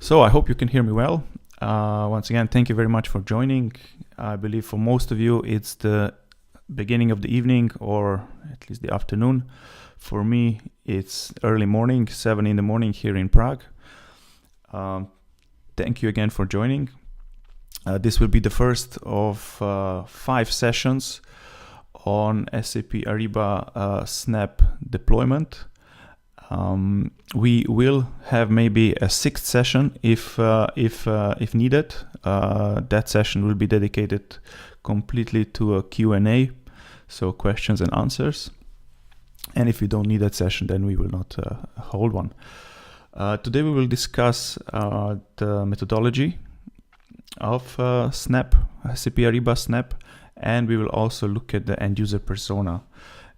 So I hope you can hear me well. Once again, thank you very much for joining. I believe for most of you, it's the beginning of the evening or at least the afternoon. For me, it's early morning, 7 in the morning here in Prague. Thank you again for joining. This will be the first of 5 sessions on SAP Ariba Snap deployment. We will have maybe a 6th session if needed. That session will be dedicated completely to a Q&A, so questions and answers. And if we don't need that session, then we will not hold one. Today we will discuss the methodology of Snap, SAP Ariba Snap, and we will also look at the end user persona.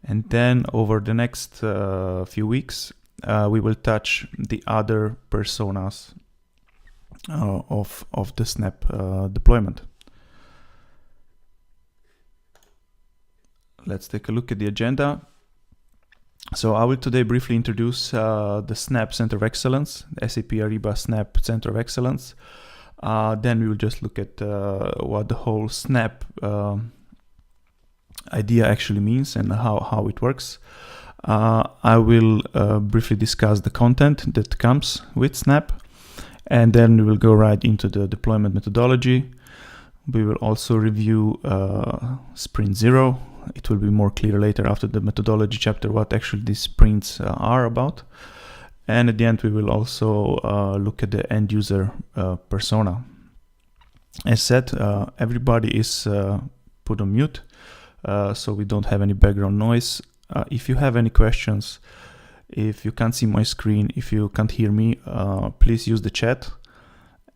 And then over the next few weeks, we will touch the other personas of the Snap deployment. Let's take a look at the agenda. So I will today briefly introduce the Snap Center of Excellence, the SAP Ariba Snap Center of Excellence. Then we will just look at what the whole Snap idea actually means and how it works. I will briefly discuss the content that comes with Snap, and then we will go right into the deployment methodology. We will also review Sprint 0. It will be more clear later after the methodology chapter what actually these sprints are about. And at the end we will also look at the end user persona. As said, everybody is put on mute, so we don't have any background noise. If you have any questions, if you can't see my screen, if you can't hear me, please use the chat,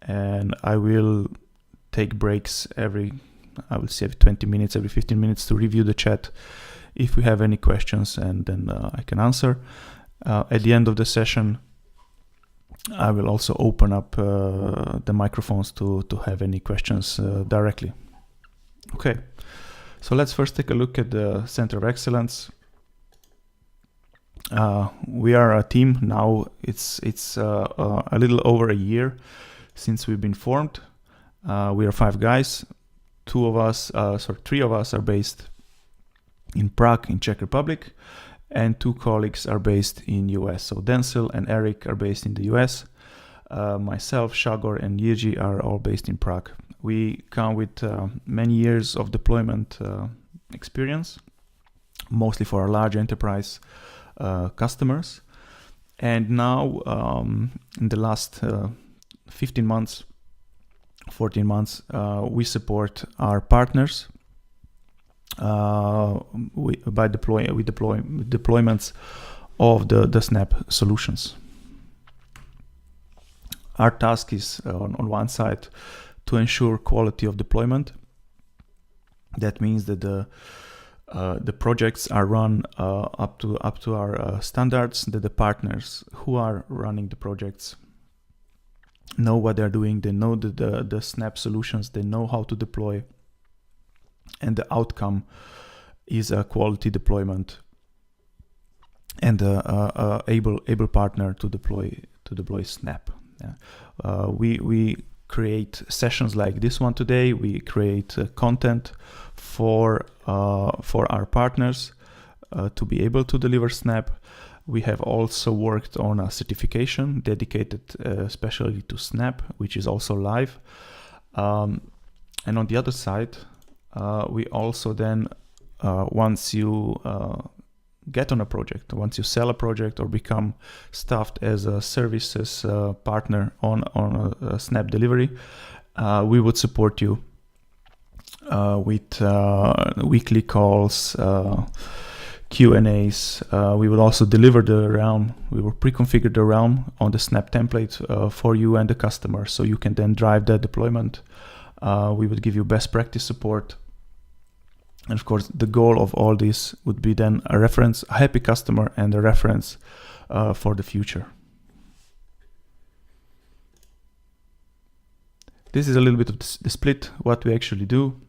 and I will take breaks every 20 minutes, every 15 minutes to review the chat if we have any questions, and then I can answer. At the end of the session, I will also open up the microphones to have any questions directly. Okay, so let's first take a look at the Center of Excellence. We are a team now. It's a little over a year since we've been formed. We are 5 guys. 3 of us are based in Prague, in Czech Republic, and 2 colleagues are based in US. So Denzel and Eric are based in the US. Myself, Shagor, and Jiří are all based in Prague. We come with many years of deployment experience, mostly for our large enterprise customers. And now, in the last 14 months, we support our partners by deployments of the Snap solutions. Our task is on one side to ensure quality of deployment. That means that the projects are run up to our standards, that the partners who are running the projects know what they're doing, they know the Snap solutions, they know how to deploy, and the outcome is a quality deployment and able partner to deploy Snap. Yeah. We create sessions like this one today. We create content for our partners to be able to deliver Snap. We have also worked on a certification dedicated especially to Snap, which is also live. And on the other side, we also then, once you get on a project, once you sell a project or become staffed as a services partner on a Snap delivery, we would support you with weekly calls, Q&As. We will also deliver the realm. We will pre-configure the realm on the Snap template for you and the customer, so you can then drive that deployment. We would give you best practice support. And of course, the goal of all this would be then a reference, a happy customer, and a reference for the future. This is a little bit of the split, what we actually do.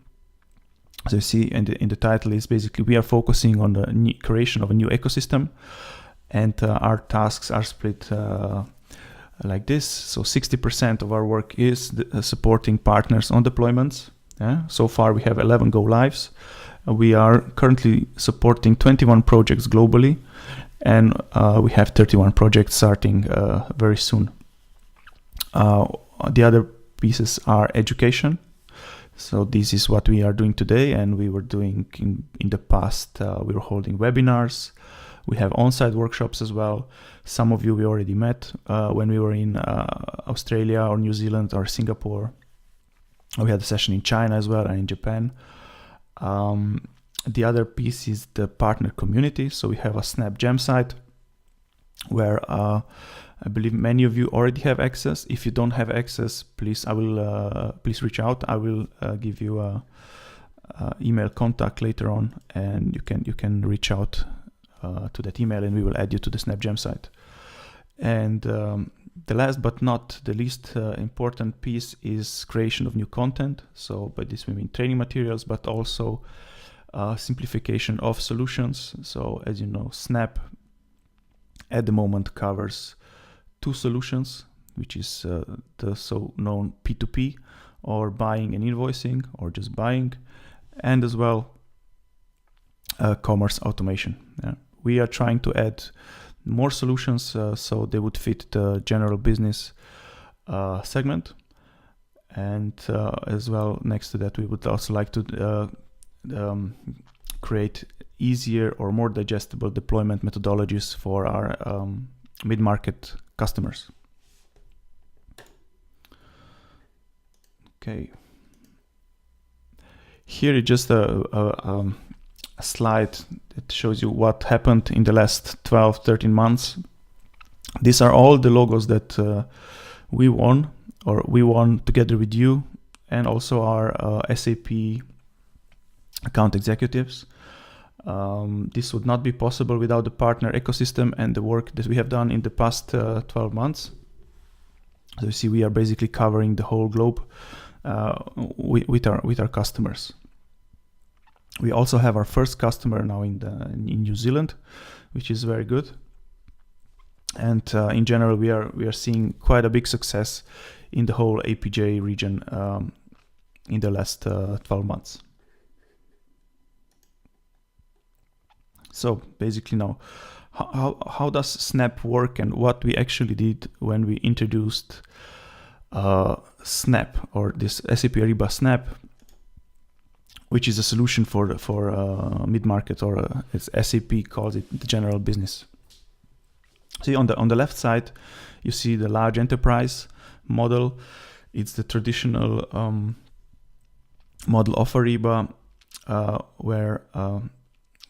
As you see in the title is basically we are focusing on the creation of a new ecosystem, and our tasks are split like this. So 60% of our work is supporting partners on deployments. So far we have 11 go lives. We are currently supporting 21 projects globally, and we have 31 projects starting very soon. The other pieces are education. So this is what we are doing today, and we were doing in the past. We were holding webinars. We have on-site workshops as well. Some of you we already met when we were in Australia or New Zealand or Singapore. We had a session in China as well and in Japan. The other piece is the partner community. So we have a Snap Jam site where I believe many of you already have access. If you don't have access, please please reach out. I will give you a email contact later on, and you can reach out to that email, and we will add you to the Snap Jam site. And the last but not the least important piece is creation of new content. So by this we mean training materials, but also simplification of solutions. So as you know, Snap at the moment covers 2 solutions, which is the so-known P2P, or buying and invoicing, or just buying, and as well commerce automation. We are trying to add more solutions so they would fit the general business segment. And as well, next to that, we would also like to create easier or more digestible deployment methodologies for our mid-market customers. Okay. Here is just a slide that shows you what happened in the last 12-13 months. These are all the logos that we won together with you, and also our SAP account executives. This would not be possible without the partner ecosystem and the work that we have done in the past 12 months. So you see, we are basically covering the whole globe with our customers. We also have our first customer now in New Zealand, which is very good. And in general, we are seeing quite a big success in the whole APJ region in the last 12 months. So basically now, how does Snap work, and what we actually did when we introduced Snap, or this SAP Ariba Snap, which is a solution for mid-market, or as SAP calls it, the general business. See, on the left side, you see the large enterprise model. It's the traditional model of Ariba, where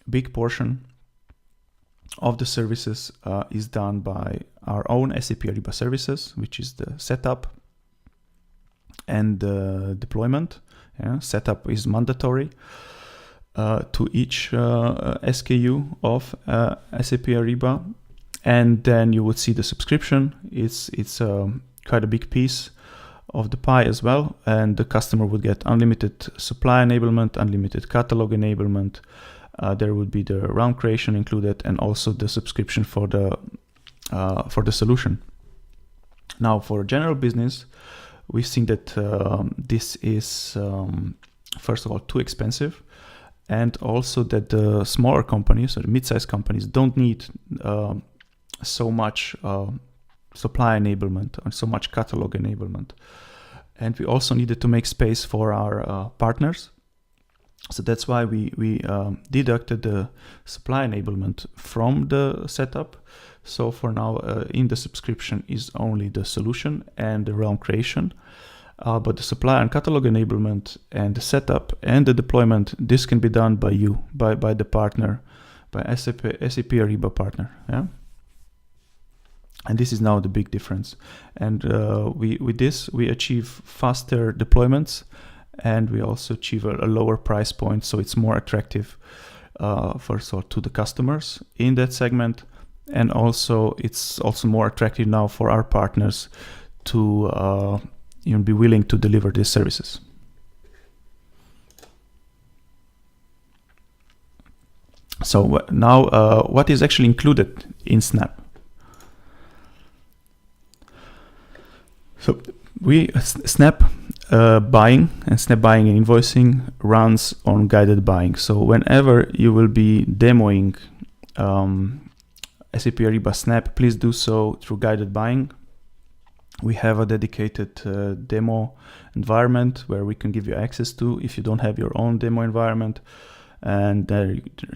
big portion of the services is done by our own SAP Ariba services, which is the setup and the deployment. Setup is mandatory to each SKU of SAP Ariba, and then you would see the subscription. It's quite a big piece of the pie as well, and the customer would get unlimited supply enablement, unlimited catalog enablement. There would be the round creation included, and also the subscription for the solution. Now, for general business, we've seen that this is first of all too expensive, and also that the smaller companies or the mid-sized companies don't need so much supply enablement and so much catalog enablement. And we also needed to make space for our partners. So that's why we deducted the supply enablement from the setup. So for now, in the subscription is only the solution and the realm creation. But the supply and catalog enablement and the setup and the deployment, this can be done by you, by the partner, by SAP Ariba partner. Yeah. And this is now the big difference. And with this, we achieve faster deployments, and we also achieve a lower price point, so it's more attractive to the customers in that segment, and also it's also more attractive now for our partners to be willing to deliver these services. So now, what is actually included in Snap? So Snap buying and Snap buying and invoicing runs on guided buying. So whenever you will be demoing SAP Ariba Snap, please do so through guided buying. We have a dedicated demo environment where we can give you access to if you don't have your own demo environment. And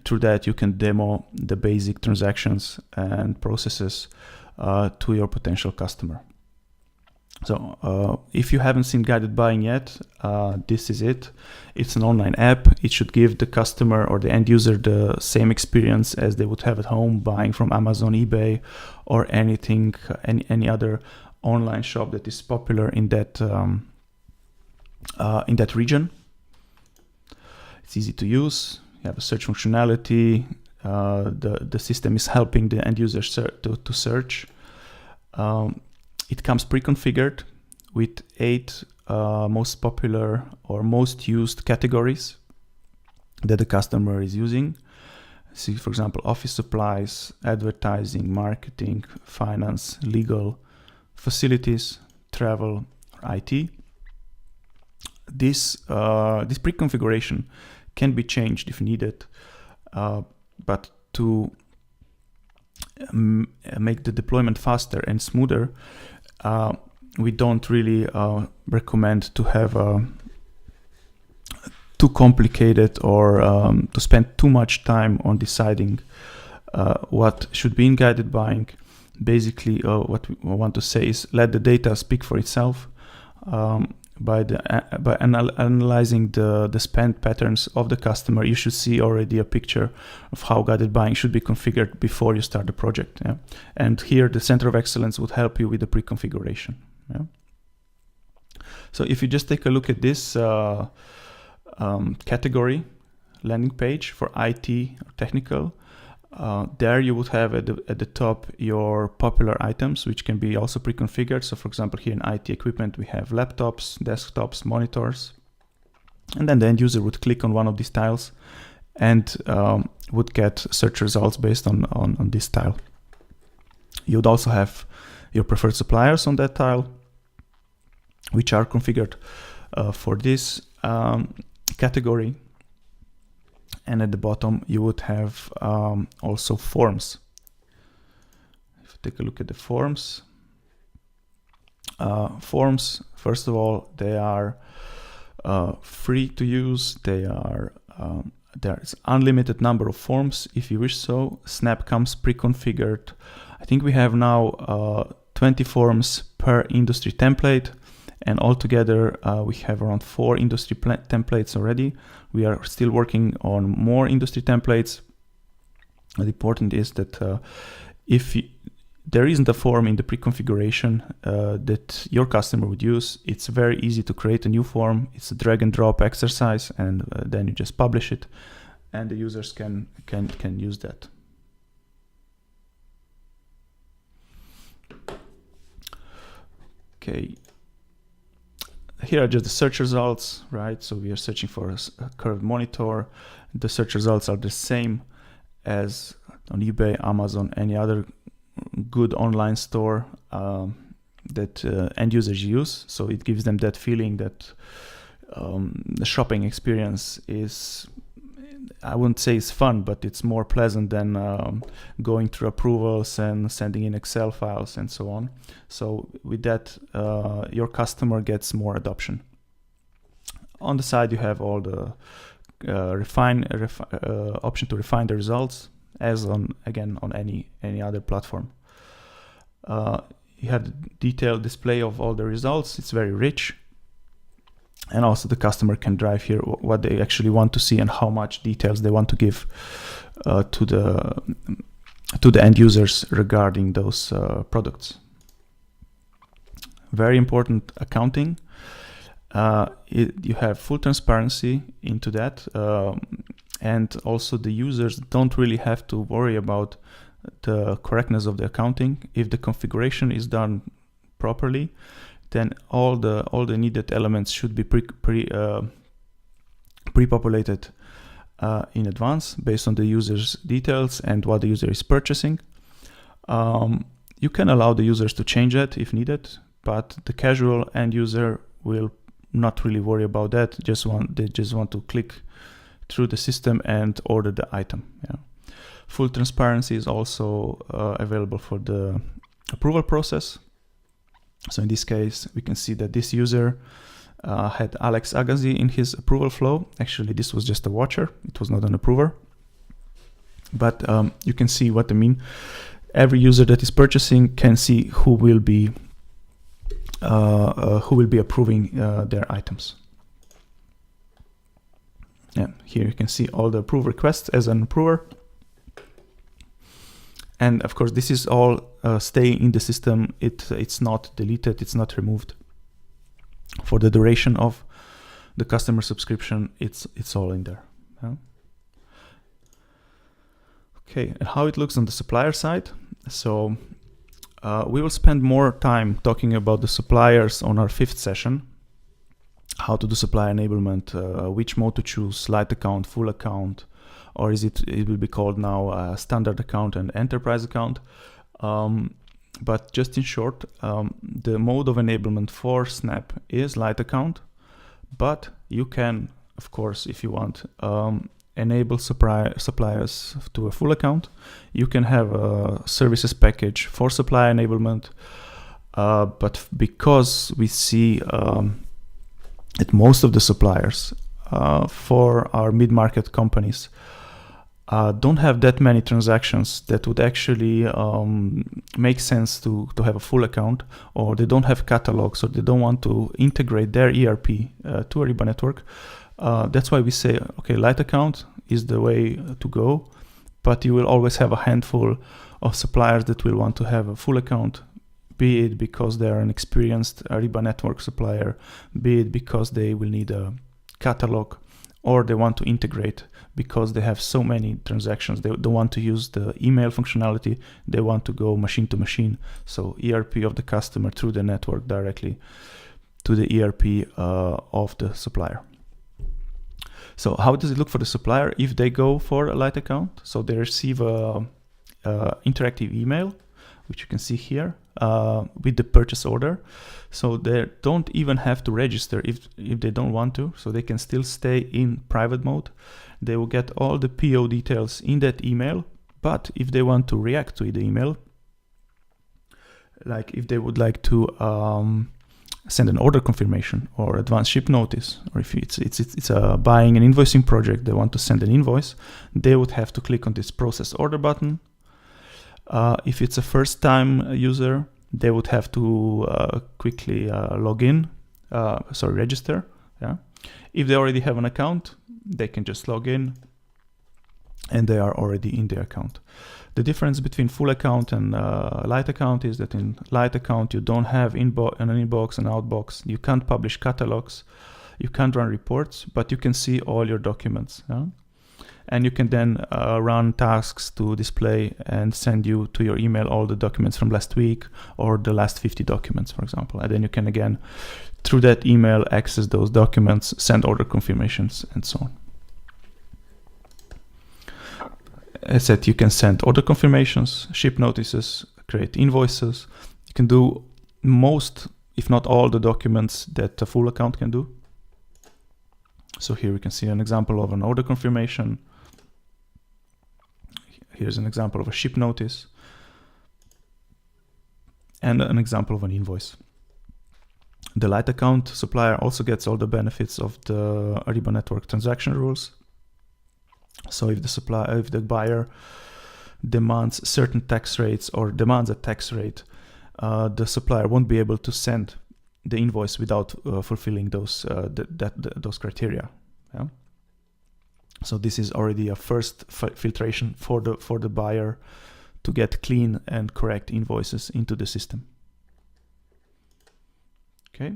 through that, you can demo the basic transactions and processes to your potential customer. So if you haven't seen guided buying yet, this is it. It's an online app. It should give the customer or the end user the same experience as they would have at home buying from Amazon, eBay, or anything, any other online shop that is popular in that region. It's easy to use. You have a search functionality. The system is helping the end user to search. It comes pre-configured with 8 most popular or most used categories that the customer is using. See, for example, office supplies, advertising, marketing, finance, legal, facilities, travel, or IT. This pre-configuration can be changed if needed, but to make the deployment faster and smoother, we don't really recommend to have too complicated or to spend too much time on deciding what should be in guided buying. Basically, what we want to say is let the data speak for itself. By analyzing the spend patterns of the customer, you should see already a picture of how guided buying should be configured before you start the project. Yeah? And here the Center of Excellence would help you with the pre-configuration. Yeah? So if you just take a look at this category landing page for IT or technical, there you would have at the top your popular items, which can be also pre-configured. So for example, here in IT equipment, we have laptops, desktops, monitors, and then the end user would click on one of these tiles and would get search results based on this tile. You'd also have your preferred suppliers on that tile, which are configured for this category. And at the bottom, you would have also forms. If you take a look at the forms, first of all, they are free to use. There's unlimited number of forms if you wish so. Snap comes pre-configured. I think we have now 20 forms per industry template. And altogether, we have around 4 industry templates already. We are still working on more industry templates. The important is that if there isn't a form in the pre-configuration that your customer would use, it's very easy to create a new form. It's a drag and drop exercise, and then you just publish it, and the users can use that. Okay. Here are just the search results, right? So we are searching for a curved monitor. The search results are the same as on eBay, Amazon, any other good online store that end users use. So it gives them that feeling that the shopping experience is, I wouldn't say it's fun, but it's more pleasant than going through approvals and sending in Excel files and so on. So with that, your customer gets more adoption. On the side, you have all the option to refine the results, as on any other platform. You have the detailed display of all the results. It's very rich. And also the customer can drive here what they actually want to see and how much details they want to give to the end users regarding those products. Very important, accounting. You have full transparency into that, and also the users don't really have to worry about the correctness of the accounting. If the configuration is done properly, then all the needed elements should be pre-populated in advance based on the user's details and what the user is purchasing. You can allow the users to change that if needed but the casual end user will not really worry about that. They just want to click through the system and order the item. Yeah. Full transparency is also available for the approval process. So in this case, we can see that this user had Alex Agassi in his approval flow. Actually, this was just a watcher. It was not an approver. But you can see what I mean. Every user that is purchasing can see who will be approving their items. Yeah, here you can see all the approve requests as an approver. And of course, this is all staying in the system. It's not deleted, it's not removed. For the duration of the customer subscription, it's all in there. Yeah. Okay, and how it looks on the supplier side. So we will spend more time talking about the suppliers on our 5th session. How to do supplier enablement, which mode to choose, light account, full account, or it will be called now standard account and enterprise account. But just in short, the mode of enablement for Snap is light account, but you can, of course, if you want, enable suppliers to a full account. You can have a services package for supplier enablement, but because we see that most of the suppliers for our mid-market companies don't have that many transactions that would actually make sense to have a full account, or they don't have catalogs, or they don't want to integrate their ERP to Ariba network. That's why we say, okay, light account is the way to go, but you will always have a handful of suppliers that will want to have a full account, be it because they're an experienced Ariba network supplier, be it because they will need a catalog, or they want to integrate because they have so many transactions. They don't want to use the email functionality. They want to go machine to machine. So ERP of the customer through the network directly to the ERP of the supplier. So how does it look for the supplier if they go for a light account? So they receive a interactive email, which you can see here, with the purchase order. So they don't even have to register if they don't want to. So they can still stay in private mode. They will get all the PO details in that email. But if they want to react to the email, like if they would like to send an order confirmation or advance ship notice, or if it's a buying and invoicing project, they want to send an invoice, they would have to click on this process order button. If it's a first-time user, they would have to quickly register. Yeah. If they already have an account, they can just log in, and they are already in their account. The difference between full account and light account is that in light account, you don't have an inbox and outbox. You can't publish catalogs. You can't run reports, but you can see all your documents. Yeah? And you can then run tasks to display and send you to your email all the documents from last week or the last 50 documents, for example. And then you can again, through that email, access those documents, send order confirmations, and so on. As said, you can send order confirmations, ship notices, create invoices. You can do most, if not all, the documents that a full account can do. So here we can see an example of an order confirmation. Here's an example of a ship notice and an example of an invoice. The light account supplier also gets all the benefits of the Ariba network transaction rules. So if the buyer demands certain tax rates or demands a tax rate, the supplier won't be able to send the invoice without fulfilling those criteria. Yeah? So this is already a first filtration for the buyer to get clean and correct invoices into the system. Okay,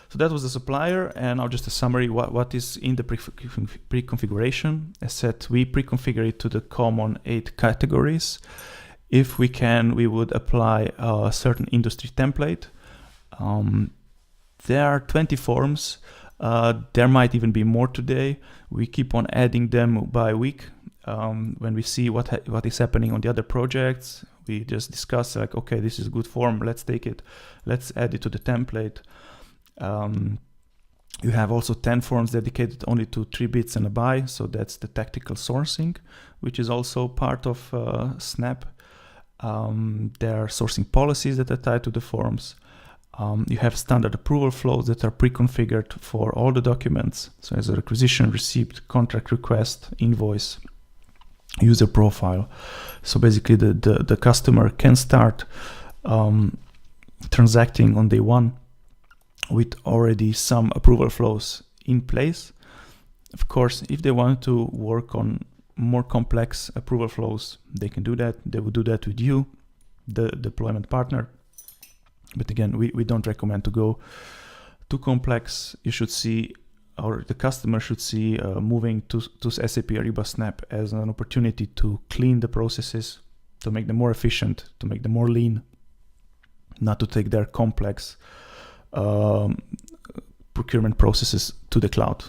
so that was the supplier, and now just a summary. What is in the pre-configuration? As said, we pre-configure it to the common 8 categories. If we can, we would apply a certain industry template. There are 20 forms. There might even be more today. We keep on adding them by week, when we see what is happening on the other projects, we just discuss like, okay, this is a good form, let's take it, let's add it to the template. You have also 10 forms dedicated only to 3 bits and a buy, so that's the tactical sourcing, which is also part of Snap. There are sourcing policies that are tied to the forms. You have standard approval flows that are pre-configured for all the documents. So as a requisition, receipt, contract request, invoice, user profile. So basically the customer can start transacting on day one with already some approval flows in place. Of course, if they want to work on more complex approval flows, they can do that. They would do that with you, the deployment partner. But again, we don't recommend to go too complex. You should see, or the customer should see moving to SAP Ariba Snap as an opportunity to clean the processes, to make them more efficient, to make them more lean, not to take their complex procurement processes to the cloud.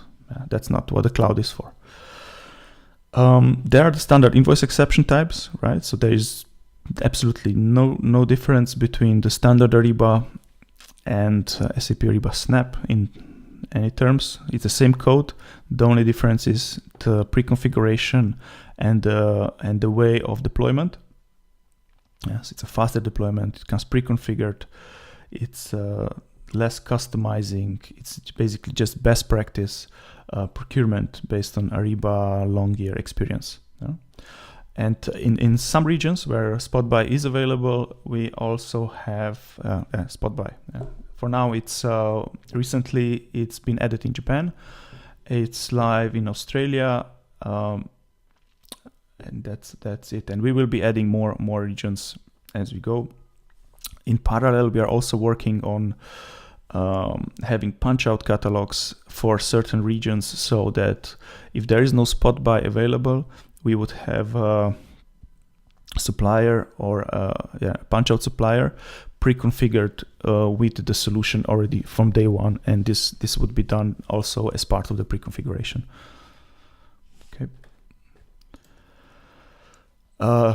That's not what the cloud is for. There are the standard invoice exception types, right? So there is absolutely no difference between the standard Ariba and SAP Ariba Snap in any terms. It's the same code. The only difference is the pre-configuration and the way of deployment. Yes, it's a faster deployment. It comes pre-configured. It's less customizing. It's basically just best practice procurement based on Ariba long year experience. Yeah? And in some regions where spot buy is available, we also have spot buy. For now, it's recently it's been added in Japan. It's live in Australia, and that's it. And we will be adding more regions as we go. In parallel, we are also working on having punch-out catalogs for certain regions, so that if there is no spot buy available, we would have a supplier or punch-out supplier pre-configured with the solution already from day one, and this would be done also as part of the pre-configuration. Okay.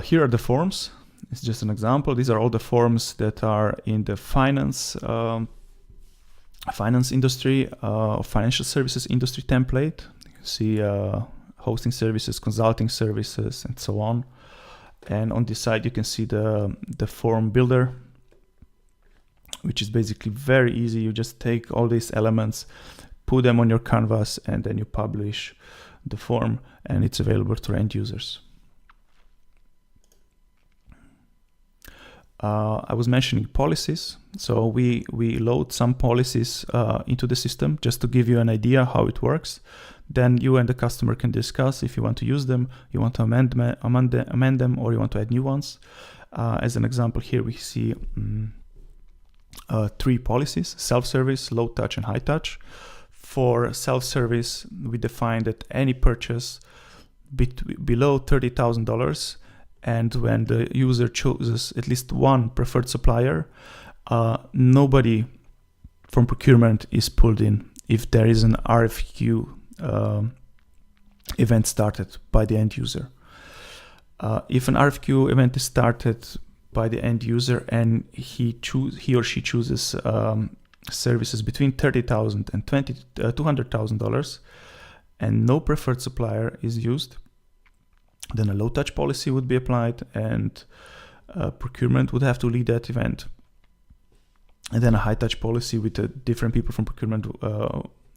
Here are the forms. It's just an example. These are all the forms that are in the finance industry, financial services industry template. You can see hosting services, consulting services, and so on. And on this side, you can see the form builder, which is basically very easy. You just take all these elements, put them on your canvas, and then you publish the form, and it's available to end users. I was mentioning policies. So we load some policies into the system just to give you an idea how it works. Then you and the customer can discuss if you want to use them, you want to amend them, or you want to add new ones. As an example, here we see 3 policies: self-service, low touch, and high touch. For self-service, we define that any purchase below $30,000, and when the user chooses at least one preferred supplier, nobody from procurement is pulled in if there is an RFQ event started by the end user. If an RFQ event is started by the end user and he or she chooses services between $30,000 and $200,000, and no preferred supplier is used, then a low touch policy would be applied, and procurement would have to lead that event. And then a high touch policy with different people from procurement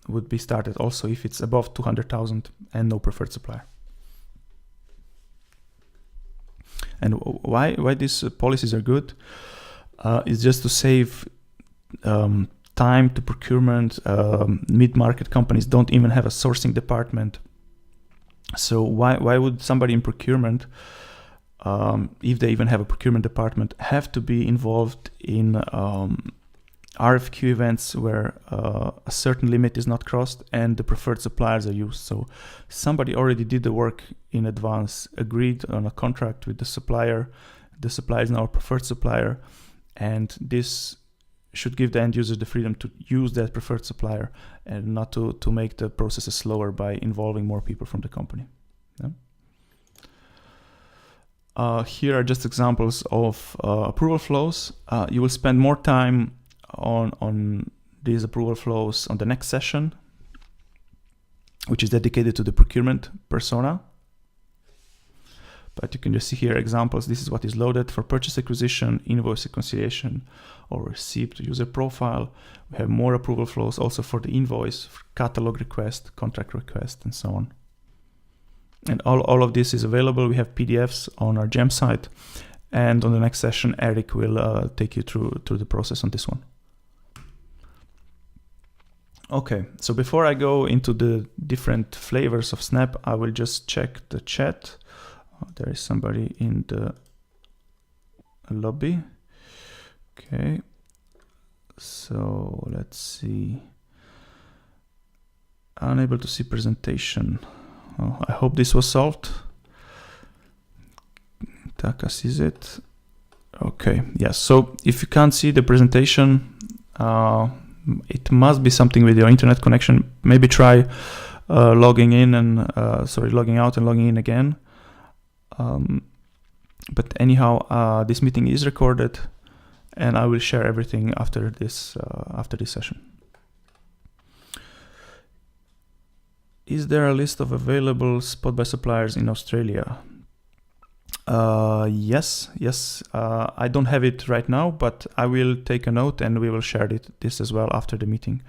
would be started also if it's above 200,000 and no preferred supplier. And why these policies are good is just to save time to procurement. Mid-market companies don't even have a sourcing department. So why would somebody in procurement, if they even have a procurement department, have to be involved in RFQ events where a certain limit is not crossed and the preferred suppliers are used? So somebody already did the work in advance, agreed on a contract with the supplier. The supplier is now a preferred supplier, and this should give the end user the freedom to use that preferred supplier and not to make the processes slower by involving more people from the company. Yeah? Here are just examples of approval flows. You will spend more time on these approval flows on the next session, which is dedicated to the procurement persona. But you can just see here examples. This is what is loaded for purchase acquisition, invoice reconciliation, or receipt user profile. We have more approval flows also for the invoice, for catalog request, contract request, and so on. And all of this is available. We have PDFs on our GEM site. And on the next session, Eric will take you through the process on this one. Okay, so before I go into the different flavors of Snap, I will just check the chat. There is somebody in the lobby. Okay, so let's see. Unable to see presentation. Oh, I hope this was solved. Taka sees it. Okay, yes. So if you can't see the presentation, it must be something with your internet connection. Maybe try logging in and logging out and logging in again. But anyhow, this meeting is recorded, and I will share everything after this session. Is there a list of available spot buy suppliers in Australia? Yes. I don't have it right now, but I will take a note and we will share this as well after the meeting.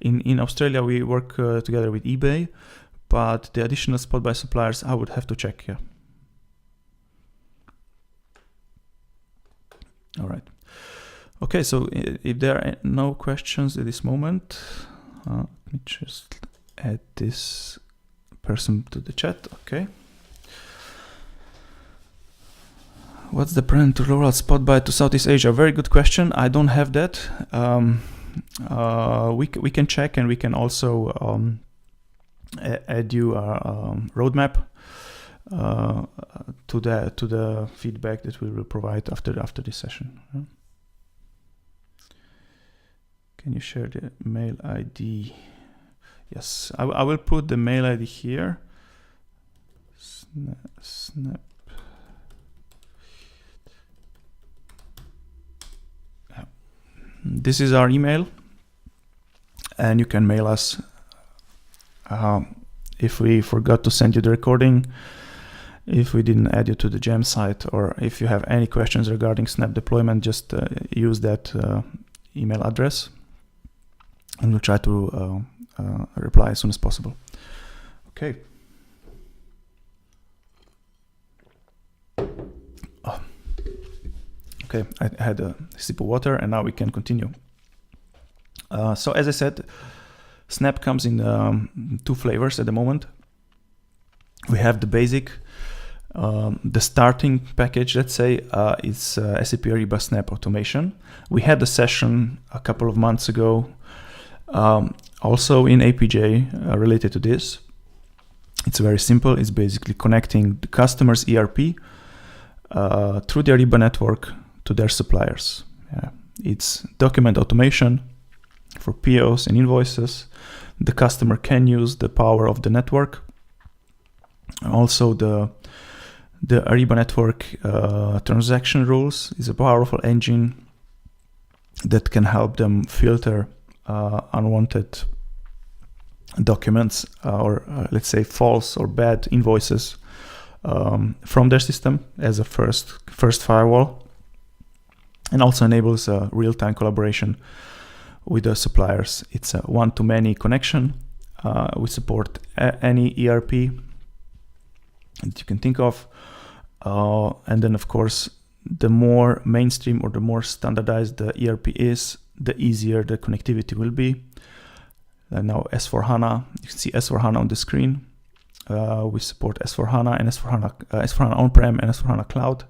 In Australia, we work together with eBay, but the additional spot buy suppliers, I would have to check here. All right. Okay, so if there are no questions at this moment, let me just add this person to the chat. Okay. What's the plan to roll out spot buy to Southeast Asia? Very good question. I don't have that. We can check, and we can also add you a roadmap to the feedback that we will provide after this session. Can you share the mail ID? Yes, I will put the mail ID here. Snap. This is our email, and you can mail us if we forgot to send you the recording, if we didn't add you to the GEM site, or if you have any questions regarding Snap deployment, just use that email address, and we'll try to reply as soon as possible. Okay. Okay, I had a sip of water, and now we can continue. So as I said, Snap comes in two flavors at the moment. We have the basic, the starting package, let's say, is SAP Ariba Snap Automation. We had a session a couple of months ago, also in APJ related to this. It's very simple. It's basically connecting the customer's ERP through the Ariba network to their suppliers. It's document automation for POs and invoices. The customer can use the power of the network. Also, the Ariba network transaction rules is a powerful engine that can help them filter unwanted documents or let's say false or bad invoices from their system as a first firewall, and also enables real-time collaboration with the suppliers. It's a one-to-many connection. We support any ERP that you can think of, and then of course the more mainstream or the more standardized the ERP is, the easier the connectivity will be. And now S4HANA, you can see S4HANA on the screen. We support S4HANA and S4HANA on-prem and S4HANA Cloud.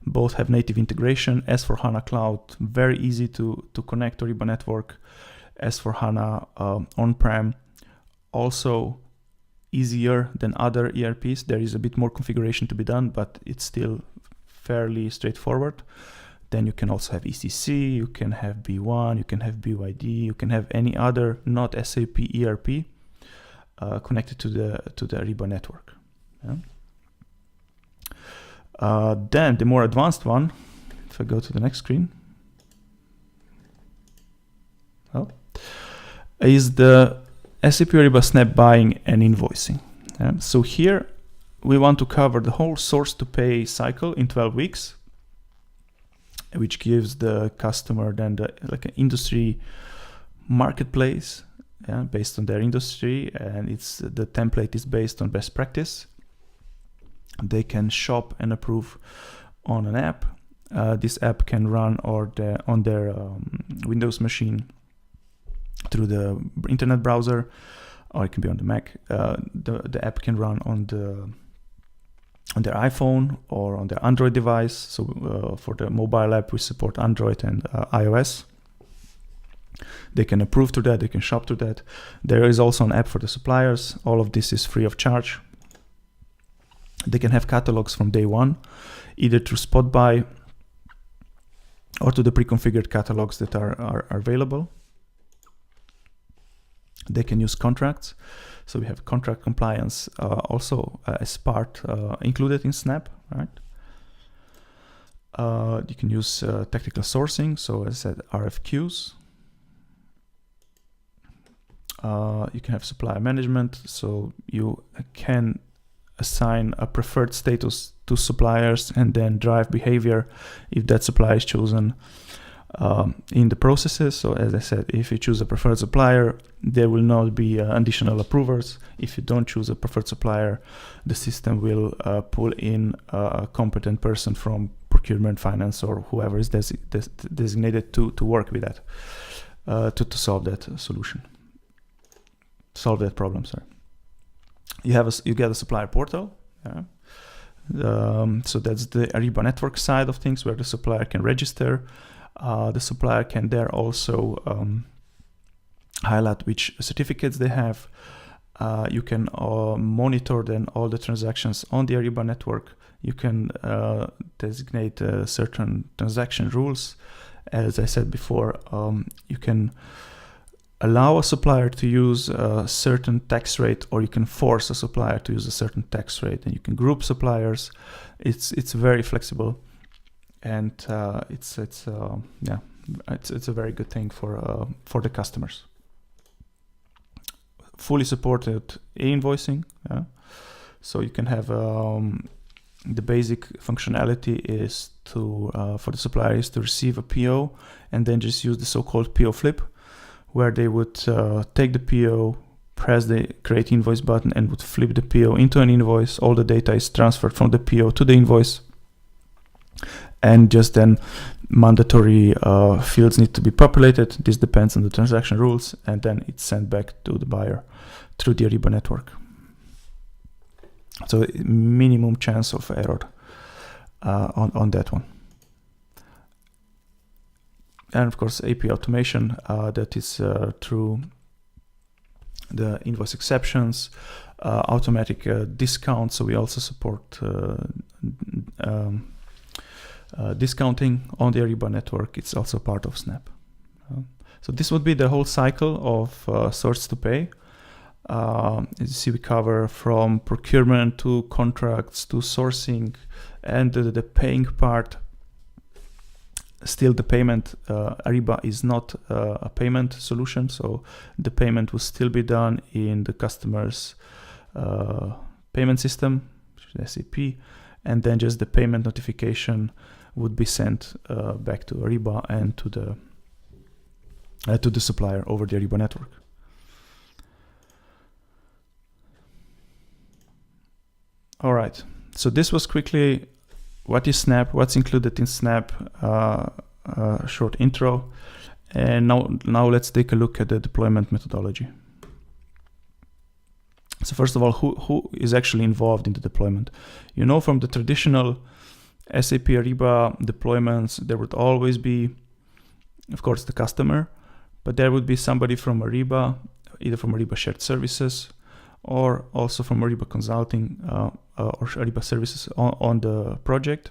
Both have native integration. S4HANA Cloud, very easy to connect to Ariba network. S4HANA on-prem, also easier than other ERPs. There is a bit more configuration to be done, but it's still fairly straightforward. Then you can also have ECC, you can have B1, you can have BYD, you can have any other not SAP ERP connected to the Ariba network. Yeah. Then the more advanced one, if I go to the next screen, is the SAP Ariba Snap buying and invoicing. So here we want to cover the whole source to pay cycle in 12 weeks, which gives the customer then like an industry marketplace based on their industry, and the template is based on best practice. They can shop and approve on an app. This app can run on their Windows machine through the internet browser, or it can be on the Mac. The app can run on their iPhone or on their Android device. So for the mobile app, we support Android and iOS. They can approve to that, they can shop to that. There is also an app for the suppliers. All of this is free of charge. They can have catalogs from day one, either through spot buy or to the pre-configured catalogs that are available. They can use contracts. So we have contract compliance also as part included in Snap, right? You can use technical sourcing. So as I said, RFQs. You can have supplier management. So you can assign a preferred status to suppliers and then drive behavior if that supplier is chosen in the processes. So as I said, if you choose a preferred supplier, there will not be additional approvers. If you don't choose a preferred supplier, the system will pull in a competent person from procurement, finance, or whoever is designated to work with that, to solve that problem. Sorry. You get a supplier portal. So that's the Ariba network side of things, where the supplier can register. The supplier can there also highlight which certificates they have. You can monitor then all the transactions on the Ariba network. You can designate certain transaction rules. As I said before, you can allow a supplier to use a certain tax rate, or you can force a supplier to use a certain tax rate, and you can group suppliers. It's very flexible, and it's a very good thing for the customers. Fully supported e-invoicing, so you can have the basic functionality is for the suppliers to receive a PO and then just use the so-called PO flip, where they would take the PO, press the create invoice button, and would flip the PO into an invoice. All the data is transferred from the PO to the invoice, and just then mandatory fields need to be populated. This depends on the transaction rules, and then it's sent back to the buyer through the Ariba network. So minimum chance of error on that one. And of course, API automation, that is through the invoice exceptions, automatic discounts. So we also support discounting on the Ariba network. It's also part of Snap. So this would be the whole cycle of source to pay. As you see, we cover from procurement to contracts to sourcing, and the paying part. Still, the payment, Ariba is not a payment solution, so the payment will still be done in the customer's payment system, which is SAP, and then just the payment notification would be sent back to Ariba and to the supplier over the Ariba network. All right, so this was quickly what is Snap, what's included in Snap, short intro. And now let's take a look at the deployment methodology. So first of all, who is actually involved in the deployment? You know, from the traditional SAP Ariba deployments, there would always be, of course, the customer, but there would be somebody from Ariba, either from Ariba Shared Services or also from Ariba Consulting or Ariba Services on the project.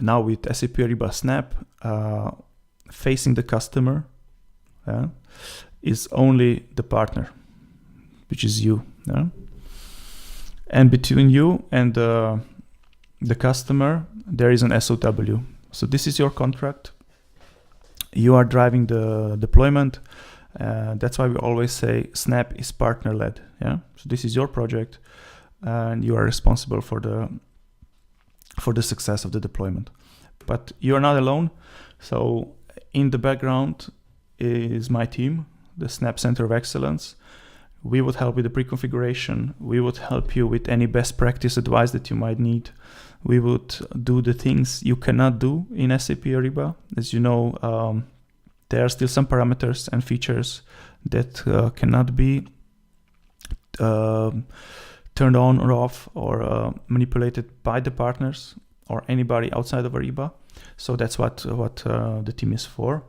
Now with SAP Ariba Snap, facing the customer is only the partner, which is you. And between you and the the customer, there is an SOW. So this is your contract. You are driving the deployment. That's why we always say Snap is partner-led. Yeah. So this is your project, and you are responsible for the success of the deployment. But you are not alone. So in the background is my team, the Snap Center of Excellence. We would help with the pre-configuration. We would help you with any best practice advice that you might need. We would do the things you cannot do in SAP Ariba. As you know, there are still some parameters and features that cannot be turned on or off or manipulated by the partners or anybody outside of Ariba. So that's what the team is for.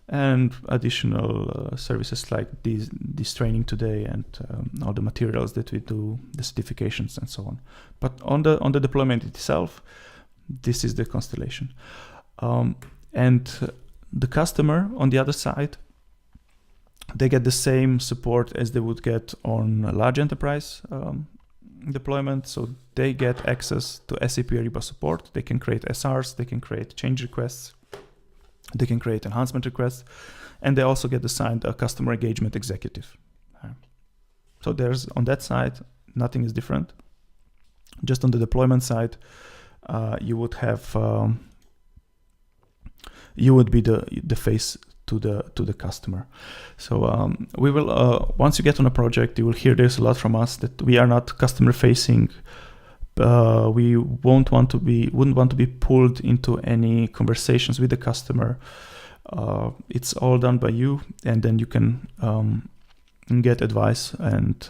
And additional services like this training today and all the materials that we do, the certifications and so on. But on the deployment itself, this is the constellation. And the customer on the other side, they get the same support as they would get on a large enterprise deployment. So they get access to SAP Ariba support. They can create SRs, they can create change requests, they can create enhancement requests, and they also get assigned a customer engagement executive. So there's, on that side, nothing is different. Just on the deployment side, you would have, you would be the face to the customer. So we will, once you get on a project, you will hear this a lot from us that we are not customer facing. We wouldn't want to be pulled into any conversations with the customer. It's all done by you, and then you can get advice, and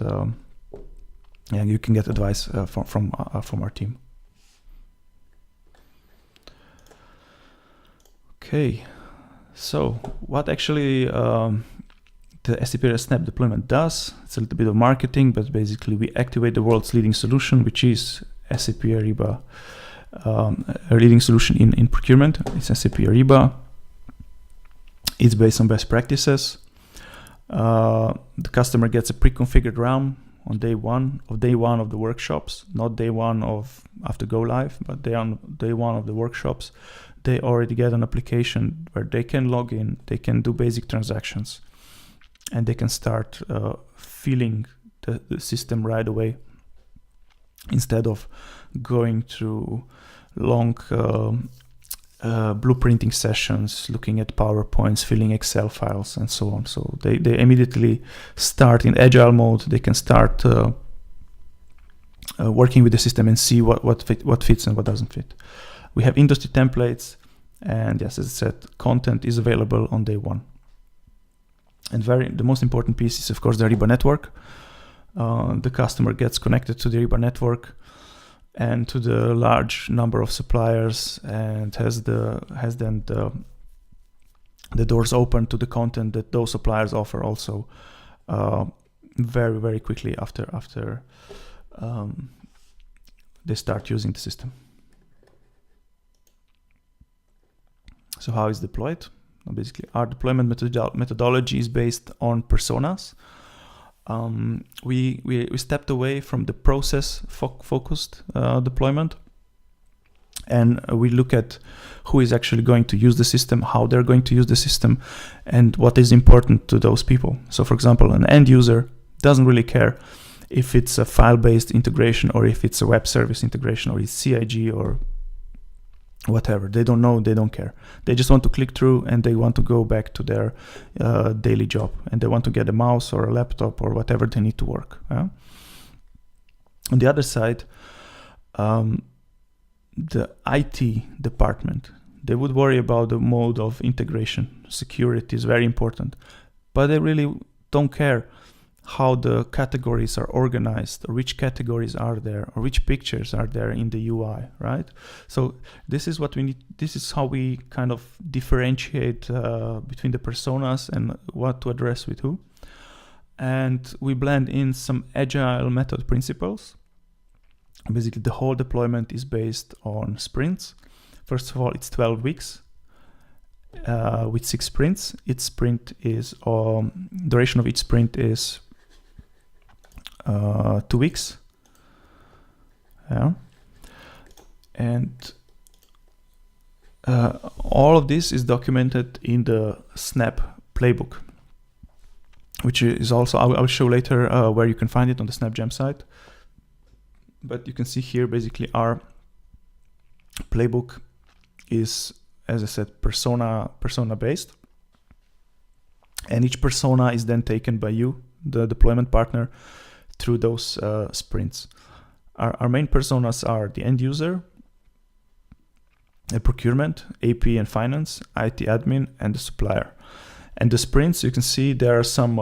you can get advice from our team. Okay, so what actually the SAP Snap deployment does? It's a little bit of marketing, but basically we activate the world's leading solution, which is SAP Ariba, a leading solution in procurement. It's SAP Ariba. It's based on best practices. The customer gets a pre-configured RAM on day one of the workshops, not day one of after go live, but day one of the workshops. They already get an application where they can log in, they can do basic transactions, and they can start feeling the system right away, instead of going through long blueprinting sessions, looking at PowerPoints, filling Excel files, and so on. So they immediately start in agile mode. They can start working with the system and see what fits and what doesn't fit. We have industry templates, and yes, as I said, content is available on day one. And the most important piece is, of course, the Ariba network. The customer gets connected to the Ariba network and to the large number of suppliers, and has then the doors open to the content that those suppliers offer also very, very quickly after they start using the system. So how is deployed? Basically, our deployment methodology is based on personas. We stepped away from the process focused deployment, and we look at who is actually going to use the system, how they're going to use the system, and what is important to those people. So for example, an end user doesn't really care if it's a file-based integration or if it's a web service integration or it's CIG or whatever. They don't know, they don't care. They just want to click through and they want to go back to their daily job, and they want to get a mouse or a laptop or whatever they need to work. On the other side, the IT department, they would worry about the mode of integration. Security is very important, but they really don't care how the categories are organized, or which categories are there, or which pictures are there in the UI, right? So this is what we need. This is how we kind of differentiate between the personas and what to address with who. And we blend in some agile method principles. Basically, the whole deployment is based on sprints. First of all, it's 12 weeks with 6 sprints. Each sprint is, duration of each sprint is 2 weeks. Yeah. And all of this is documented in the Snap playbook, which is also, I will show later where you can find it on the SnapJam site. But you can see here basically our playbook is, as I said, persona based, and each persona is then taken by you, the deployment partner, through those sprints. Our main personas are the end user, procurement, AP and finance, IT admin, and the supplier. And the sprints, you can see there are some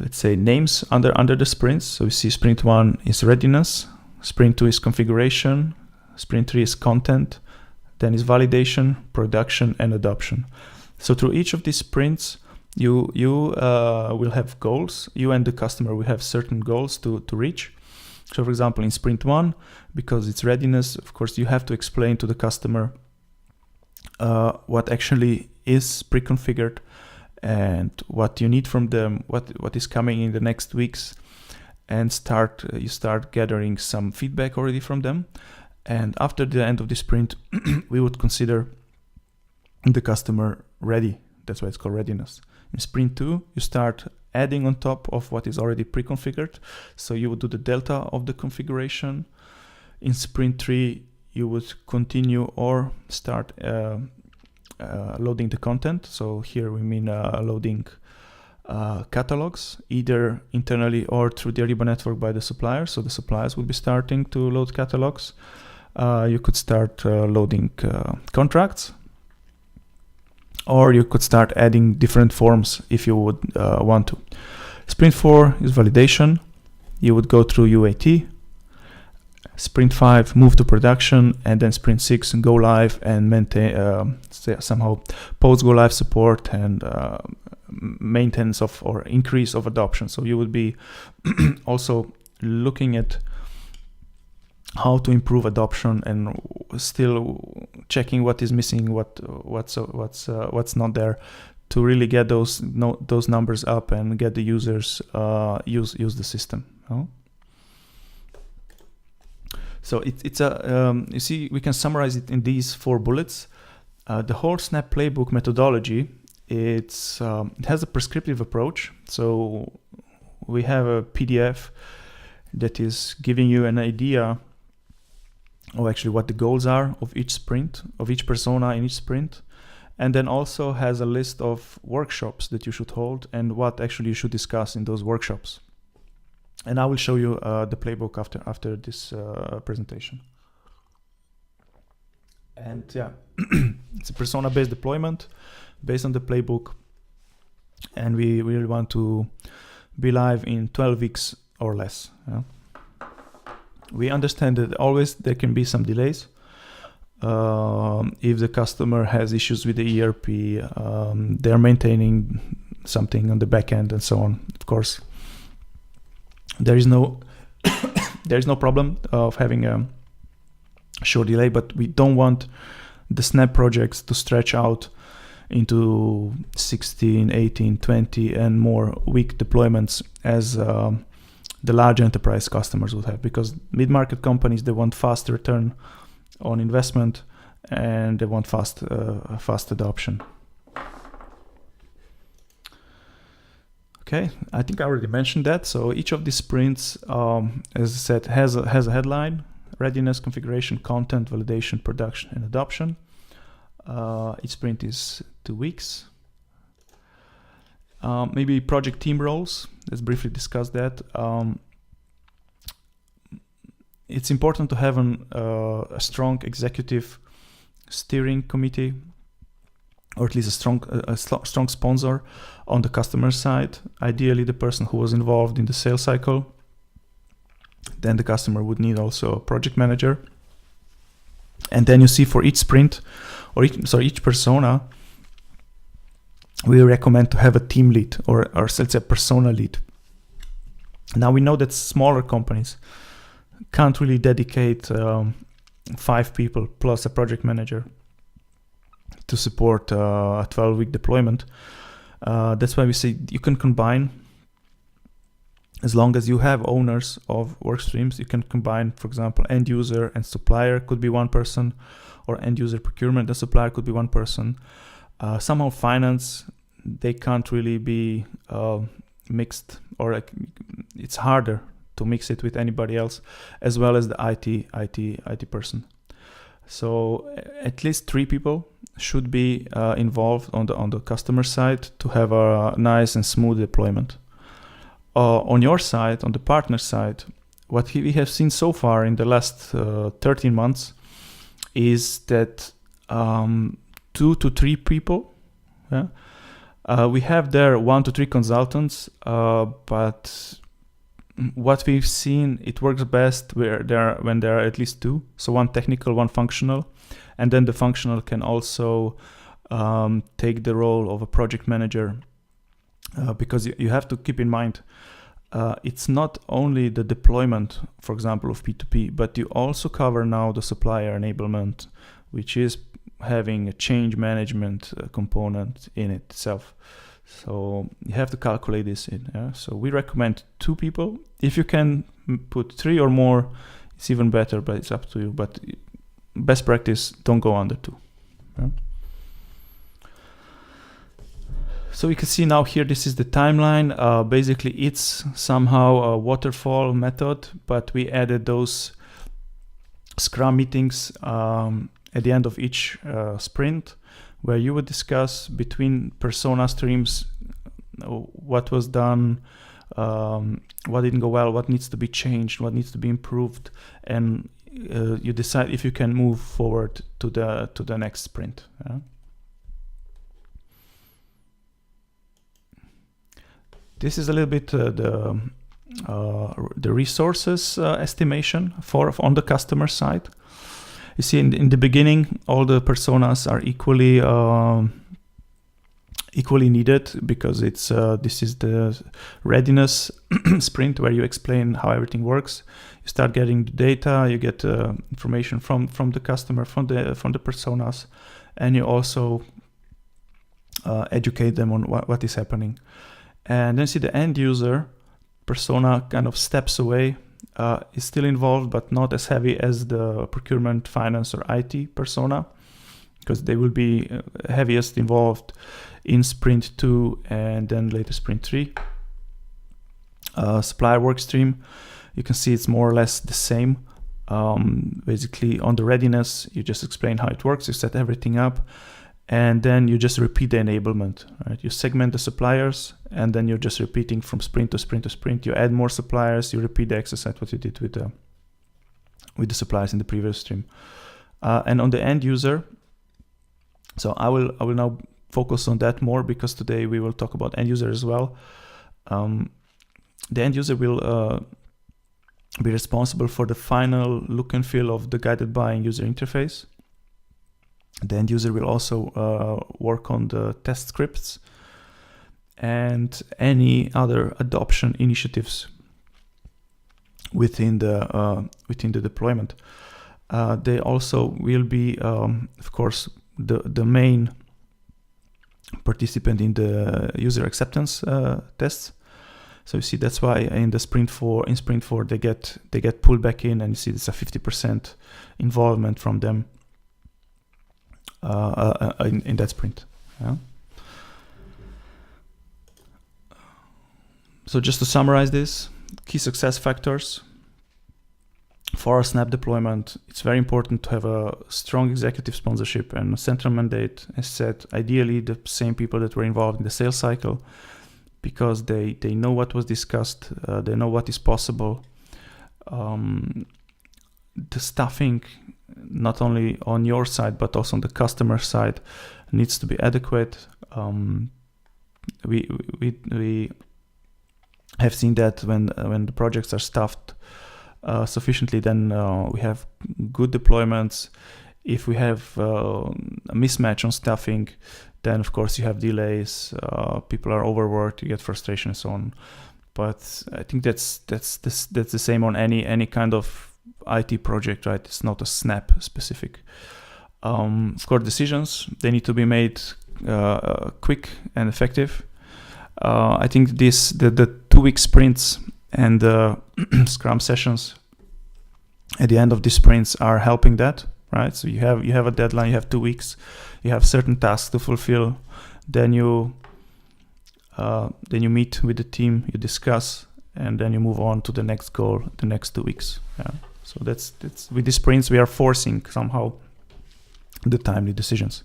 let's say names under the sprints. So we see sprint 1 is readiness, sprint 2 is configuration, sprint 3 is content, then is validation, production, and adoption. So through each of these sprints, you will have goals. You and the customer will have certain goals to reach. So for example, in sprint 1, because it's readiness, of course, you have to explain to the customer what actually is pre-configured and what you need from them, what is coming in the next weeks, and you start gathering some feedback already from them. And after the end of the sprint, we would consider the customer ready. That's why it's called readiness. In sprint 2, you start adding on top of what is already pre-configured. So you would do the delta of the configuration. In sprint 3, you would continue or start loading the content. So here we mean loading catalogs, either internally or through the Ariba network by the suppliers. So the suppliers will be starting to load catalogs. You could start loading contracts, or you could start adding different forms if you would want to. Sprint 4 is validation. You would go through UAT. Sprint 5, move to production, and then sprint 6, go live and maintain somehow post go live support and maintenance of or increase of adoption. So you would be also looking at how to improve adoption and still checking what is missing, what's not there, to really get those numbers up and get the users use the system. Oh? So it's a you see, we can summarize it in these 4 bullets. The whole Snap playbook methodology, it has a prescriptive approach. So we have a PDF that is giving you an idea of actually what the goals are of each sprint, of each persona in each sprint, and then also has a list of workshops that you should hold and what actually you should discuss in those workshops. And I will show you the playbook after this presentation. And yeah, it's a persona-based deployment based on the playbook, and we really want to be live in 12 weeks or less. Yeah? We understand that always there can be some delays. If the customer has issues with the ERP, they're maintaining something on the back end and so on. Of course, there is no problem of having a short delay, but we don't want the Snap projects to stretch out into 16, 18, 20 and more week deployments as the large enterprise customers would have, because mid-market companies, they want fast return on investment and they want fast adoption. Okay, I think I already mentioned that. So each of these sprints, as I said, has a headline: readiness, configuration, content, validation, production, and adoption. Each sprint is 2 weeks. Maybe project team roles. Let's briefly discuss that. It's important to have a strong executive steering committee, or at least a strong sponsor on the customer side. Ideally, the person who was involved in the sales cycle. Then the customer would need also a project manager. And then you see for each sprint, or each persona, we recommend to have a team lead or let's say a persona lead. Now we know that smaller companies can't really dedicate 5 people plus a project manager to support a 12-week deployment. That's why we say you can combine as long as you have owners of work streams, you can combine, for example, end user and supplier could be one person, or end user procurement and supplier could be one person. Somehow finance, they can't really be mixed, or like it's harder to mix it with anybody else, as well as the IT person. So at least 3 people should be involved on the customer side to have a nice and smooth deployment. On your side, on the partner side, what we have seen so far in the last 13 months is that 2 to 3 people. Yeah? We have there 1 to 3 consultants, but what we've seen, it works best when there are at least 2. So 1 technical, 1 functional, and then the functional can also take the role of a project manager, because you have to keep in mind, it's not only the deployment, for example, of P2P, but you also cover now the supplier enablement, which is having a change management component in itself. So you have to calculate this in. Yeah? So we recommend 2 people. If you can put 3 or more, it's even better, but it's up to you. But best practice, don't go under 2. Yeah? So you can see now here, this is the timeline. Basically, it's somehow a waterfall method, but we added those Scrum meetings at the end of each sprint, where you would discuss between persona streams what was done, what didn't go well, what needs to be changed, what needs to be improved, and you decide if you can move forward to the next sprint. Yeah? This is a little bit the resources estimation on the customer side. You see, in the beginning, all the personas are equally needed, because it's this is the readiness sprint where you explain how everything works. You start getting the data, you get information from the customer, from the personas, and you also educate them on what is happening. And then see the end user persona kind of steps away, is still involved, but not as heavy as the procurement, finance, or IT persona, because they will be heaviest involved in sprint 2 and then later sprint 3. Supplier workstream, you can see it's more or less the same. Basically, on the readiness, you just explain how it works, you set everything up, and then you just repeat the enablement. Right? You segment the suppliers, and then you're just repeating from sprint to sprint to sprint. You add more suppliers, you repeat the exercise what you did with the suppliers in the previous stream. And on the end user, so I will now focus on that more, because today we will talk about end user as well. The end user will be responsible for the final look and feel of the guided buying user interface. The end user will also work on the test scripts and any other adoption initiatives within the deployment. They also will be, of course, the main participant in the user acceptance tests. So you see, that's why in sprint 4 they get pulled back in, and you see it's a 50% involvement from them in that sprint. Yeah. So just to summarize this, key success factors for a Snap deployment: it's very important to have a strong executive sponsorship and a central mandate. As said, ideally the same people that were involved in the sales cycle, because they know what was discussed, they know what is possible. The staffing, not only on your side but also on the customer side, needs to be adequate. We have seen that when the projects are staffed sufficiently, then we have good deployments. If we have a mismatch on staffing, then of course you have delays, people are overworked, you get frustration and so on. But I think that's the same on any kind of IT project, right? It's not a Snap specific. Of course, decisions, they need to be made quick and effective. I think the 2-week sprints And Scrum sessions at the end of the sprints are helping that, right? So you have a deadline, you have 2 weeks, you have certain tasks to fulfill, then you meet with the team, you discuss, and then you move on to the next goal the next 2 weeks. Yeah. So that's with the sprints we are forcing somehow the timely decisions.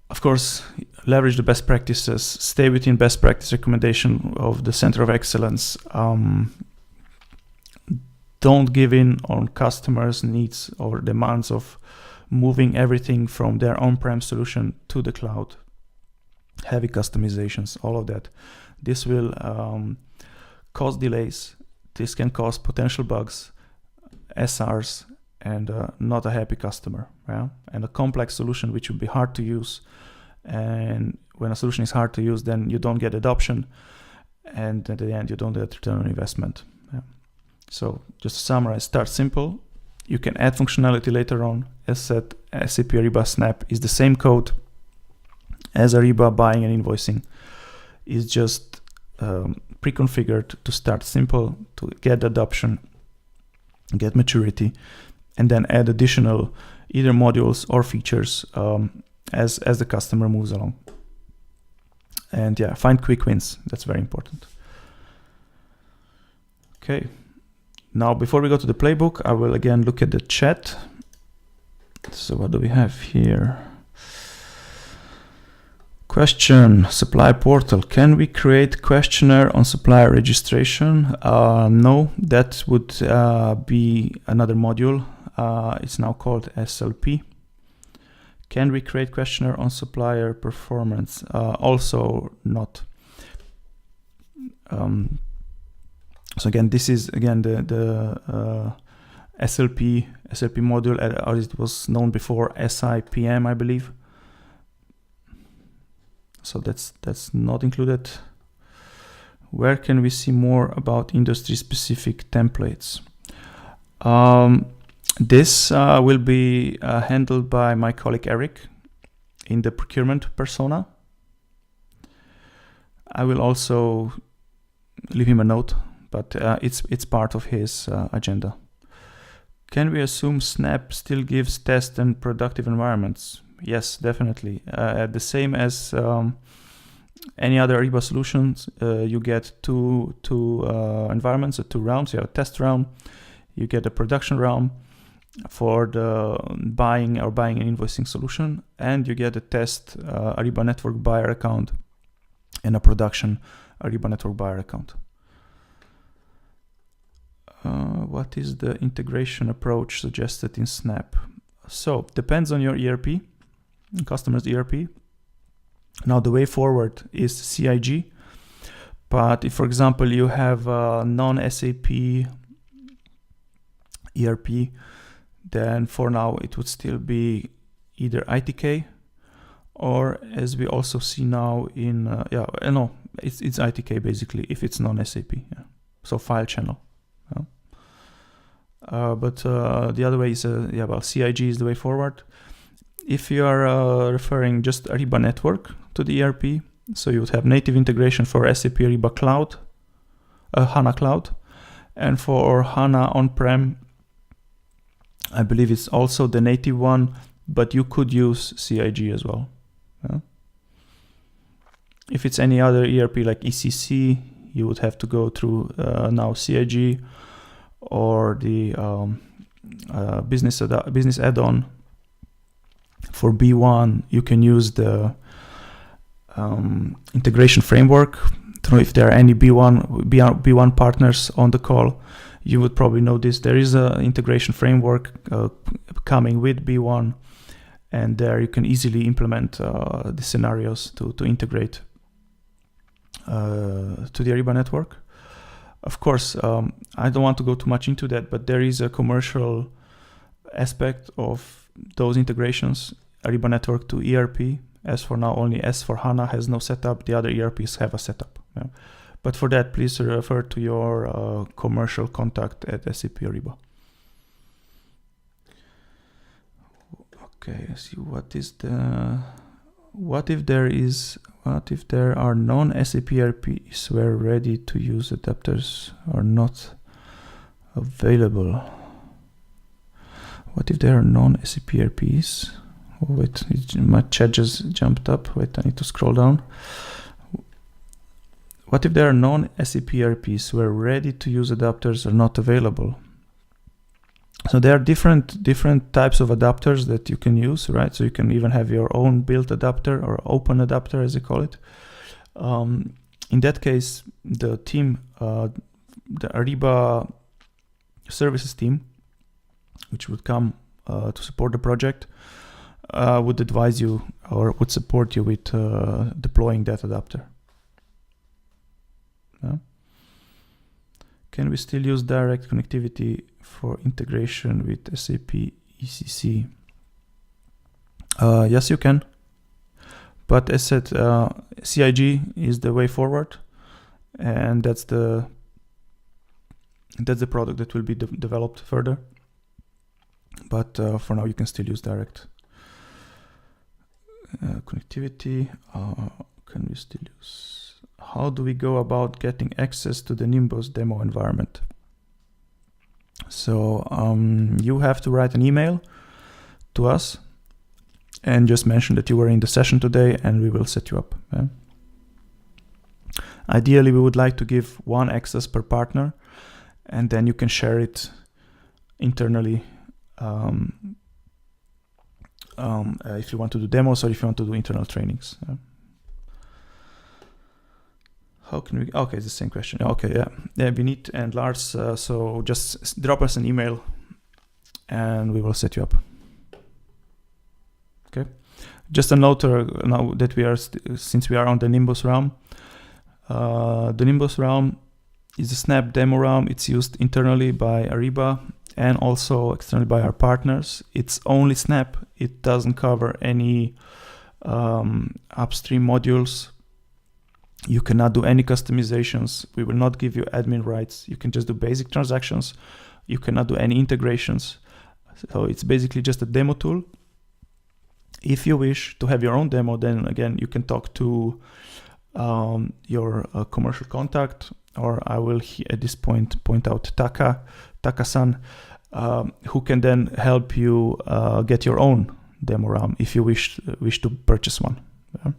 Of course, leverage the best practices, stay within best practice recommendation of the Center of Excellence. Don't give in on customers' needs or demands of moving everything from their on-prem solution to the cloud. Heavy customizations, all of that. This will cause delays. This can cause potential bugs, SRs, and not a happy customer. Yeah? And a complex solution which would be hard to use. And when a solution is hard to use, then you don't get adoption. And at the end, you don't get return on investment. Yeah. So just to summarize, start simple. You can add functionality later on. As said, SAP Ariba Snap is the same code as Ariba buying and invoicing. It's just pre-configured to start simple, to get adoption, get maturity, and then add additional either modules or features as the customer moves along. And yeah, find quick wins. That's very important. Okay. Now, before we go to the playbook, I will again look at the chat. So what do we have here? Question, supplier portal. Can we create questionnaire on supplier registration? No, that would be another module. It's now called SLP. Can we create questionnaire on supplier performance? Also not. So again, this is again the SLP module, as it was known before, SIPM, I believe. So that's not included. Where can we see more about industry-specific templates? This will be handled by my colleague Eric in the procurement persona. I will also leave him a note, but it's part of his agenda. Can we assume Snap still gives test and productive environments? Yes, definitely. The same as any other Ariba solutions, you get two environments, 2 realms. You have a test realm, you get a production realm for the buying and invoicing solution, and you get a test Ariba Network buyer account and a production Ariba Network buyer account. What is the integration approach suggested in Snap? So depends on your ERP, customer's ERP. Now the way forward is CIG, but if, for example, you have a non-SAP ERP, then for now it would still be either ITK, or as we also see now in it's ITK basically if it's non-SAP. Yeah. So file channel. Yeah. But the other way is CIG is the way forward. If you are referring just Ariba Network to the ERP, so you would have native integration for SAP Ariba Cloud, HANA Cloud, and for HANA on-prem, I believe it's also the native one, but you could use CIG as well. Yeah. If it's any other ERP like ECC, you would have to go through now CIG or the business add-on. For B1, you can use the integration framework. I don't know if there are any B1 partners on the call. You would probably know this. There is an integration framework coming with B1, and there you can easily implement the scenarios to integrate to the Ariba network. Of course, I don't want to go too much into that, but there is a commercial aspect of those integrations, Ariba network to ERP. As for now, only S4HANA has no setup. The other ERPs have a setup. Yeah. But for that, please refer to your commercial contact at SAP Ariba. Okay, let's see what is the What if there are non-SAP ERPs where ready-to-use adapters are not available? What if there are non-SAP ERPs? Oh, wait, my chat just jumped up. Wait, I need to scroll down. What if there are non-SAP ERPs where ready-to-use adapters are not available? So there are different types of adapters that you can use, right? So you can even have your own built adapter or open adapter, as you call it. In that case, the team, the Ariba services team, which would come to support the project, would advise you or would support you with deploying that adapter. Yeah. Can we still use direct connectivity for integration with SAP ECC? Yes, you can. But as said, CIG is the way forward, and that's the product that will be developed further. But for now, you can still use direct connectivity. Can we still use? How do we go about getting access to the Nimbus demo environment? So you have to write an email to us and just mention that you were in the session today, and we will set you up. Yeah? Ideally, we would like to give one access per partner, and then you can share it internally if you want to do demos or if you want to do internal trainings. Yeah? How can we? Okay, it's the same question. Okay, yeah. Vinit and Lars. So just drop us an email, and we will set you up. Okay. Just a note now that we are since we are on the Nimbus realm. The Nimbus realm is a Snap demo realm. It's used internally by Ariba and also externally by our partners. It's only Snap. It doesn't cover any upstream modules. You cannot do any customizations. We will not give you admin rights. You can just do basic transactions. You cannot do any integrations. So it's basically just a demo tool. If you wish to have your own demo, then again, you can talk to your commercial contact, or I will at this point out Taka-san, who can then help you get your own demo RAM if you wish to purchase one. Yeah.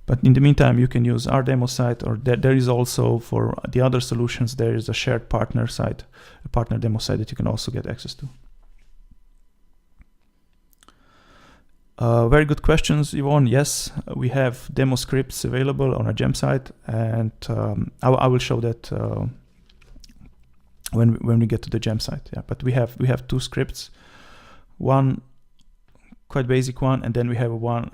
But in the meantime, you can use our demo site, or there is also for the other solutions, there is a shared partner site, a partner demo site that you can also get access to. Very good questions, Yvonne. Yes, we have demo scripts available on our gem site, and I will show that when we get to the gem site. Yeah, but we have two scripts, one quite basic one, and then we have one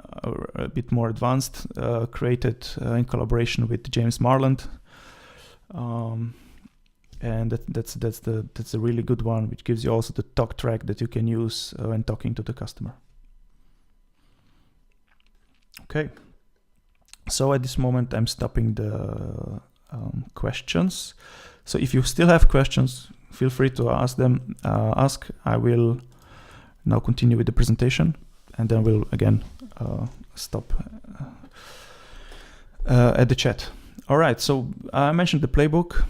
a bit more advanced, created in collaboration with James Marland, and that's a really good one, which gives you also the talk track that you can use when talking to the customer. Okay, so at this moment I'm stopping the questions. So if you still have questions, feel free to ask them. I will now continue with the presentation, and then we'll again stop at the chat. All right, so I mentioned the playbook.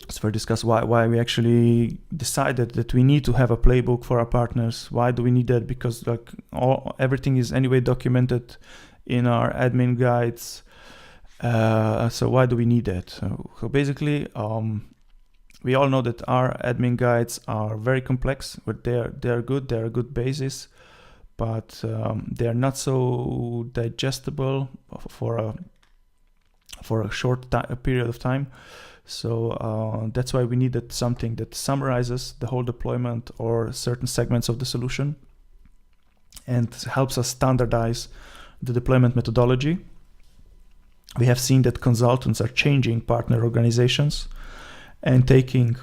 So we discuss why we actually decided that we need to have a playbook for our partners. Why do we need that? Because like everything is anyway documented in our admin guides. So why do we need that? So basically, we all know that our admin guides are very complex, but they're good. They're a good basis, but they're not so digestible for a short period of time. So that's why we needed something that summarizes the whole deployment or certain segments of the solution and helps us standardize the deployment methodology. We have seen that consultants are changing partner organizations and taking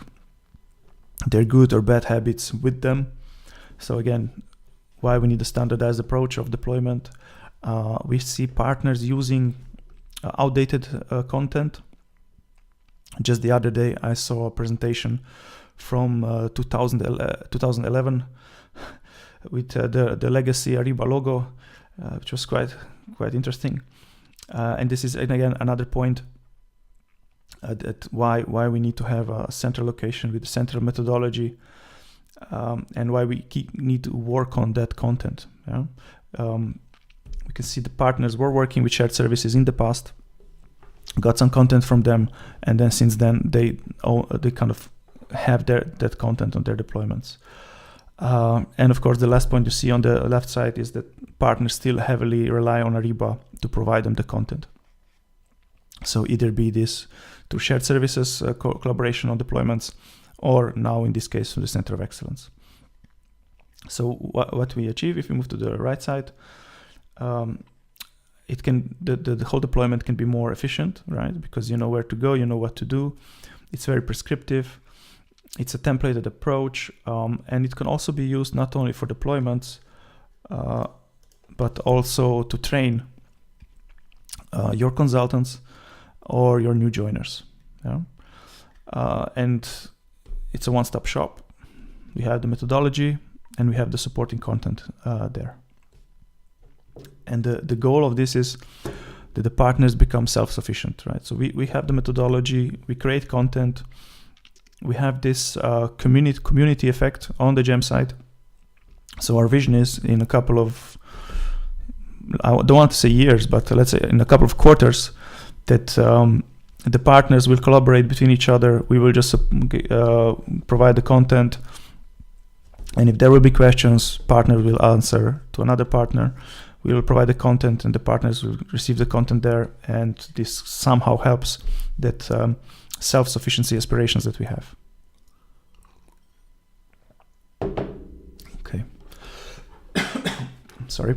their good or bad habits with them. So again, why we need a standardized approach of deployment. We see partners using outdated content. Just the other day, I saw a presentation from 2011 with the legacy Ariba logo, which was quite interesting. And this is, and again, another point that why we need to have a central location with a central methodology, and why we need to work on that content. Yeah? We can see the partners were working with shared services in the past, got some content from them, and then since then they kind of have that content on their deployments. And of course, the last point you see on the left side is that partners still heavily rely on Ariba to provide them the content. So either be this through shared services, collaboration on deployments, or now in this case through the Center of Excellence. So what we achieve, if we move to the right side, it can the whole deployment can be more efficient, right? Because you know where to go, you know what to do. It's very prescriptive. It's a templated approach, and it can also be used not only for deployments, but also to train your consultants or your new joiners. Yeah? And it's a one-stop shop. We have the methodology and we have the supporting content there. And the goal of this is that the partners become self-sufficient, right? So we have the methodology, we create content, we have this community effect on the gem site. So our vision is in a couple of, I don't want to say years, but let's say in a couple of quarters, that the partners will collaborate between each other. We will just provide the content. And if there will be questions, partner will answer to another partner. We will provide the content and the partners will receive the content there. And this somehow helps that self-sufficiency aspirations that we have. Okay. Sorry.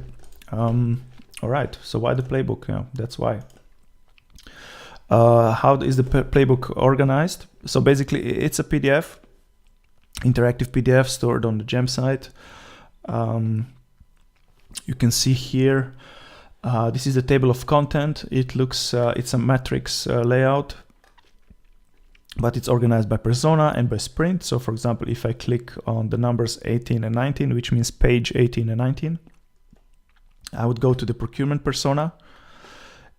All right. So why the playbook? Yeah, that's why. How is the playbook organized? So basically, it's a PDF, interactive PDF stored on the gem site. You can see here, this is the table of content. It looks, it's a matrix layout, but it's organized by persona and by sprint. So for example, if I click on the numbers 18 and 19, which means page 18 and 19, I would go to the procurement persona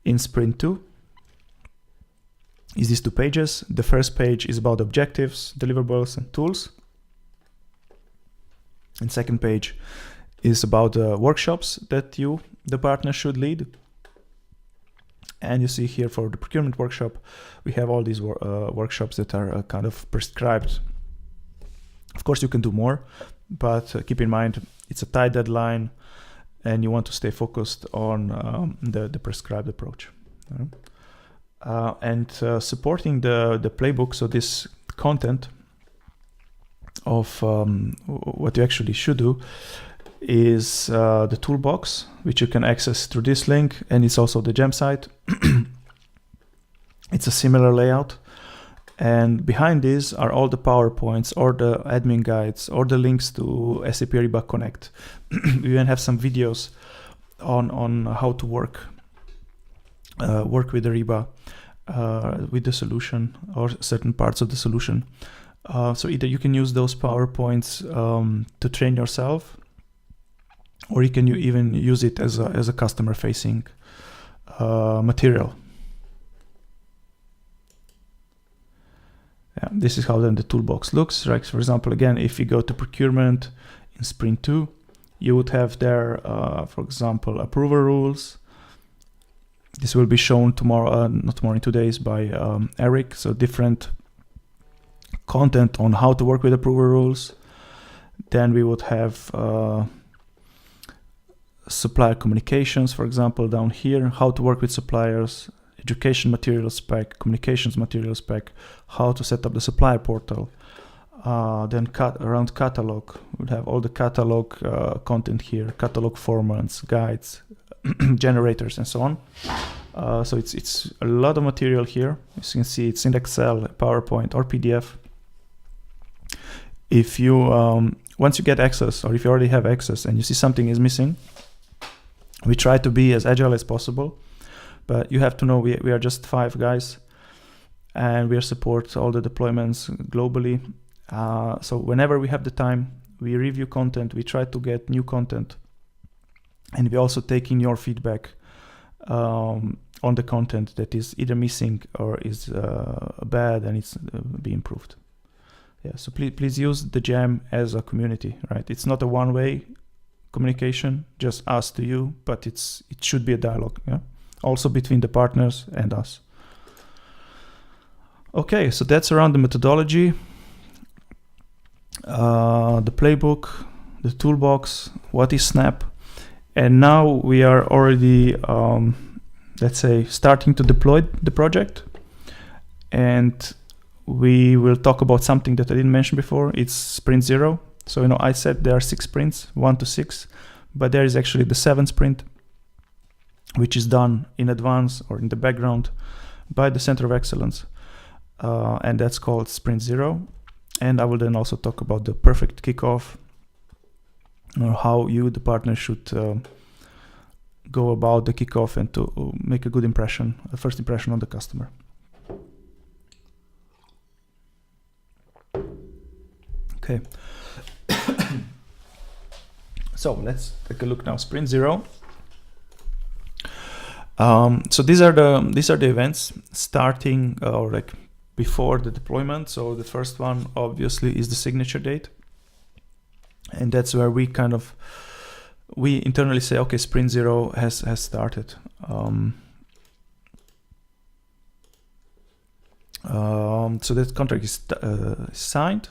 in sprint 2. Is these 2 pages. The first page is about objectives, deliverables, and tools. And second page is about workshops that the partner, should lead. And you see here for the procurement workshop, we have all these workshops that are kind of prescribed. Of course, you can do more, but keep in mind, it's a tight deadline and you want to stay focused on the prescribed approach. And supporting the playbook, so this content of what you actually should do is the toolbox, which you can access through this link, and it's also the gem site. It's a similar layout, and behind these are all the PowerPoints or the admin guides or the links to SAP Ariba Connect. We even have some videos on how to work with Ariba, with the solution or certain parts of the solution. So either you can use those PowerPoints to train yourself, or you can even use it as a customer-facing material. Yeah, this is how then the toolbox looks. Right? For example, again, if you go to procurement in Sprint 2, you would have there, for example, approval rules. This will be shown tomorrow, not tomorrow, in 2 days by Eric. So different content on how to work with approval rules. Then we would have supplier communications, for example, down here, how to work with suppliers, education material spec, communications material spec, how to set up the supplier portal. Then around catalog, we'll have all the catalog content here, catalog formats, guides, generators, and so on. So it's a lot of material here. As you can see, it's in Excel, PowerPoint, or PDF. If you once you get access, or if you already have access and you see something is missing, we try to be as agile as possible, but you have to know we are just 5 guys, and we support all the deployments globally. So whenever we have the time, we review content, we try to get new content And we also take in your feedback on the content that is either missing or is bad and it's be improved. Yeah, so please use the Jam as a community, right? It's not a one-way communication, just us to you, but it should be a dialogue, yeah? Also between the partners and us. Okay, so that's around the methodology, the playbook, the toolbox, what is Snap. And now we are already, let's say, starting to deploy the project. And we will talk about something that I didn't mention before. It's sprint 0. So, I said there are 6 sprints, 1 to 6, but there is actually the 7th sprint, which is done in advance or in the background by the Center of Excellence. And that's called sprint 0. And I will then also talk about the perfect kickoff, or how you, the partner, should go about the kickoff and to make a good impression, a first impression on the customer. Okay. So let's take a look now. Sprint 0. So these are the events starting or like before the deployment. So the first one obviously is the signature date. And that's where we internally say, okay, sprint 0 has started. So that contract is signed,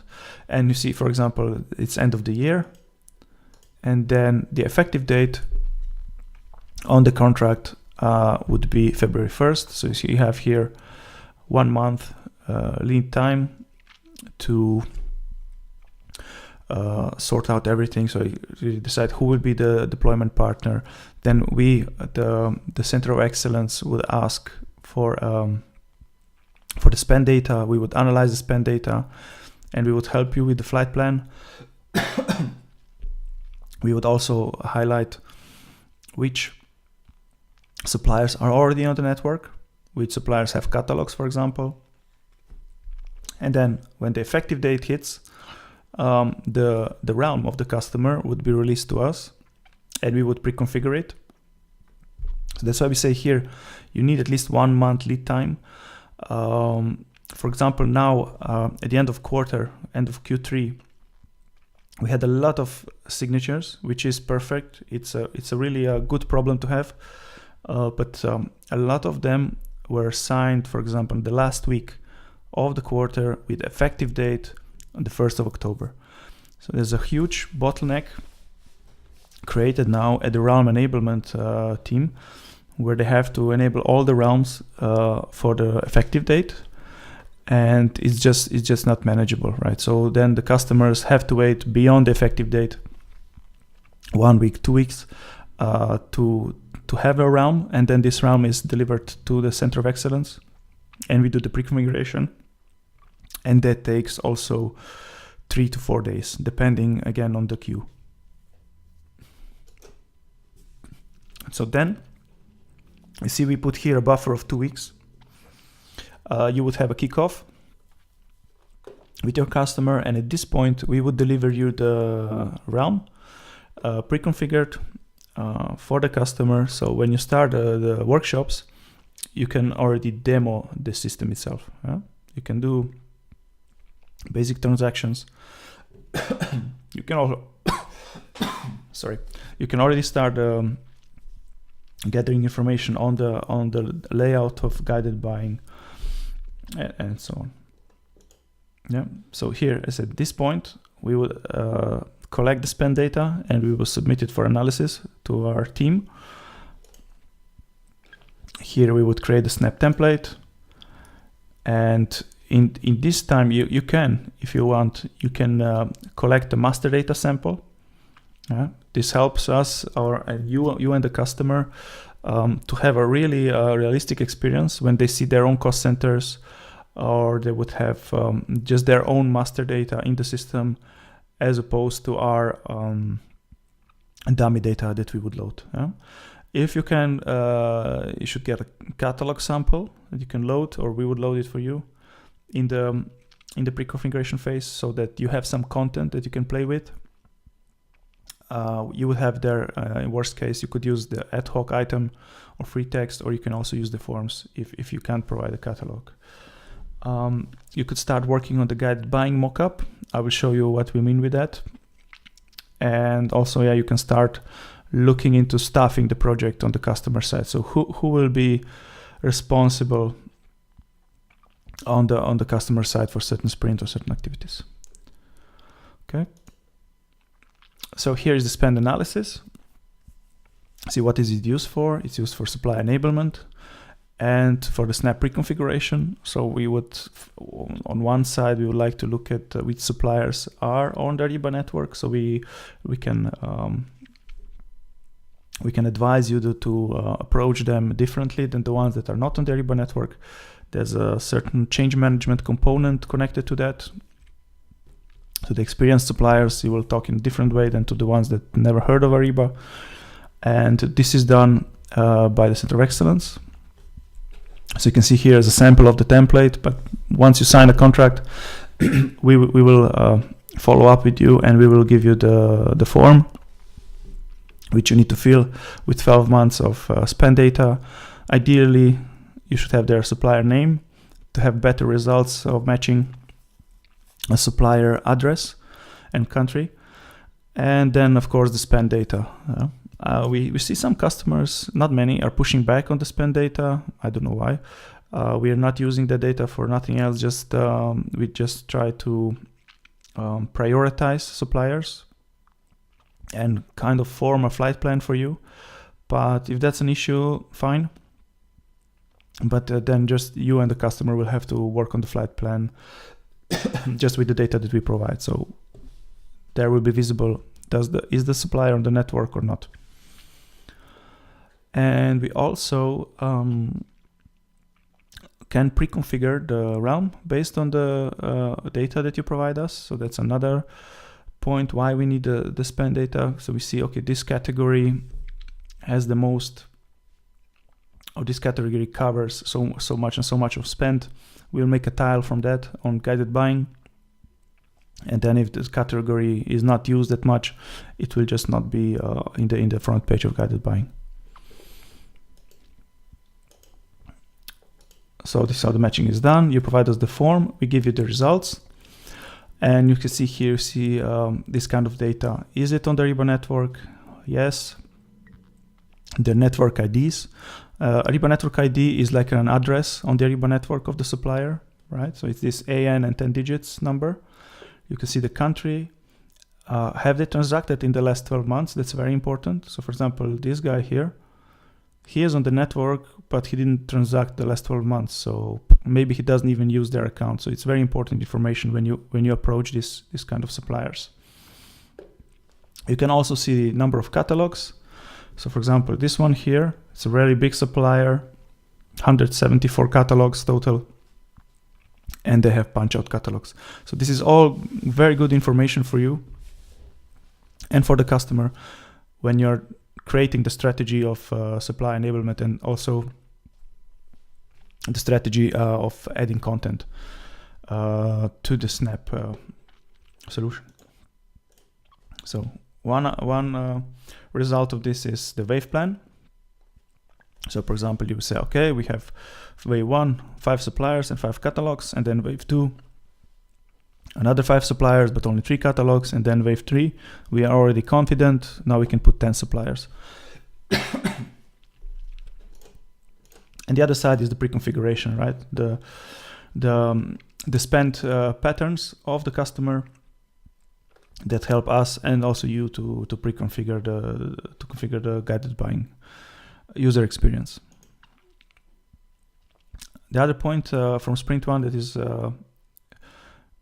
and you see, for example, it's end of the year, and then the effective date on the contract would be February 1st. So you see, you have here 1 month lead time to sort out everything. So you decide who will be the deployment partner. Then we, the Center of Excellence, would ask for the spend data. We would analyze the spend data, and we would help you with the flight plan. We would also highlight which suppliers are already on the network, which suppliers have catalogs, for example. And then when the effective date hits, the realm of the customer would be released to us, and we would pre-configure it. So that's why we say here you need at least 1 month lead time. For example, now at the end of Q3, we had a lot of signatures, which is perfect. It's a really good problem to have, but a lot of them were signed, for example, the last week of the quarter with effective date on the 1st of October. So there's a huge bottleneck created now at the realm enablement team, where they have to enable all the realms for the effective date, and it's just not manageable, right? So then the customers have to wait beyond the effective date 1 week, 2 weeks to have a realm, and then this realm is delivered to the Center of Excellence, and we do the pre-configuration, and that takes also 3 to 4 days, depending again on the queue. So then you see we put here a buffer of 2 weeks. You would have a kickoff with your customer, and at this point we would deliver you the realm pre-configured for the customer. So when you start the workshops, you can already demo the system itself. You can do basic transactions. You can also you can already start gathering information on the layout of guided buying and so on. Yeah. So here, as at this point, we would collect the spend data and we will submit it for analysis to our team. Here we would create a Snap template, and in this time you can, if you want, you can collect the master data sample. This helps us, you and the customer, to have a really realistic experience when they see their own cost centers, or they would have just their own master data in the system, as opposed to our dummy data that we would load. If you can, you should get a catalog sample that you can load, or we would load it for you in the pre-configuration phase, so that you have some content that you can play with. you would have there, in worst case, you could use the ad hoc item or free text, or you can also use the forms if you can't provide a catalog. You could start working on the guided buying mockup. I will show you what we mean with that. And also, yeah, you can start looking into staffing the project on the customer side. So who will be responsible on the customer side for certain sprint or certain activities. Okay. So here is the spend analysis. See, what is it used for? It's used for supply enablement and for the snap reconfiguration. So we would, on one side, we would like to look at which suppliers are on the Ariba network. So we can advise you to approach them differently than the ones that are not on the Ariba network. There's a certain change management component connected to that. To the experienced suppliers, you will talk in a different way than to the ones that never heard of Ariba. And this is done by the Center of Excellence. So you can see here is a sample of the template, but once you sign a contract, we will follow up with you and we will give you the form, which you need to fill with 12 months of spend data. Ideally, you should have their supplier name to have better results of matching a supplier address and country. And then, of course, the spend data. We see some customers, not many, are pushing back on the spend data. I don't know why. We are not using the data for nothing else. We just try to prioritize suppliers and kind of form a flight plan for you. But if that's an issue, fine. But then just you and the customer will have to work on the flight plan just with the data that we provide. So there will be visible, is the supplier on the network or not? And we also can pre-configure the realm based on the data that you provide us. So that's another point why we need the spend data. So we see, okay, this category has the most, or this category covers so much and so much of spend. We'll make a tile from that on guided buying. And then if this category is not used that much, it will just not be in the front page of guided buying. So this is how the matching is done. You provide us the form, we give you the results. And you can see here, this kind of data. Is it on the Ariba network? Yes. The network IDs. Ariba network ID is like an address on the Ariba network of the supplier, right? So it's this AN and 10 digits number. You can see the country. Have they transacted in the last 12 months? That's very important. So for example, this guy here, he is on the network, but he didn't transact the last 12 months. So maybe he doesn't even use their account. So it's very important information when you approach this kind of suppliers. You can also see the number of catalogs. So for example, this one here, it's a really big supplier, 174 catalogs total, and they have punch-out catalogs. So this is all very good information for you and for the customer when you're creating the strategy of supply enablement and also the strategy of adding content to the Snap solution. So one result of this is the wave plan. So for example, you say, okay, we have wave 1, 5 suppliers and 5 catalogs, and then wave 2, another 5 suppliers, but only 3 catalogs, and then wave 3, we are already confident, now we can put 10 suppliers. And the other side is the pre-configuration, right? The spend patterns of the customer that help us and also you to pre-configure configure the guided buying user experience. The other point from Sprint 1 that is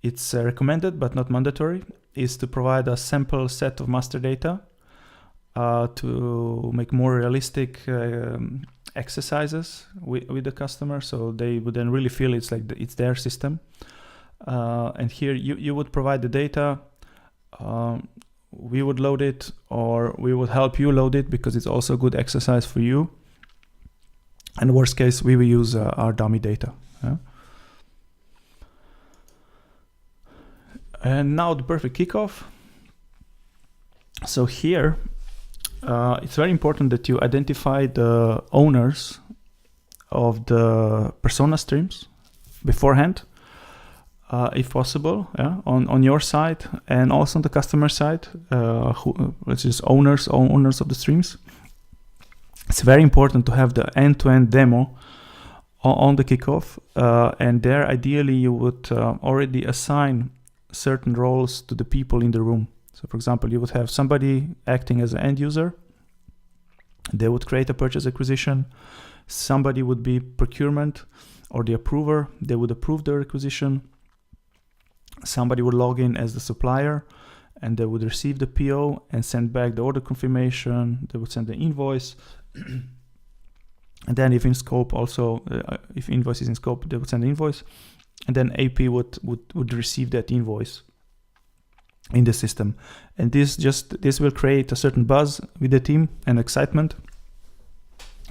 it's recommended but not mandatory is to provide a sample set of master data to make more realistic exercises with the customer, so they would then really feel it's like it's their system. And here you would provide the data. We would load it, or we would help you load it, because it's also a good exercise for you. And worst case, we will use our dummy data. Yeah? And now the perfect kickoff. So here, it's very important that you identify the owners of the persona streams beforehand, if possible, on your side, and also on the customer side, which is owners of the streams. It's very important to have the end-to-end demo on the kickoff, and there ideally you would already assign certain roles to the people in the room. So for example, you would have somebody acting as an end user. They would create a purchase acquisition. Somebody would be procurement or the approver. They would approve the requisition. Somebody would log in as the supplier, and they would receive the PO and send back the order confirmation. They would send the invoice. And then if in scope also, if invoice is in scope, they would send the invoice. And then AP would receive that invoice in the system. And this will create a certain buzz with the team and excitement.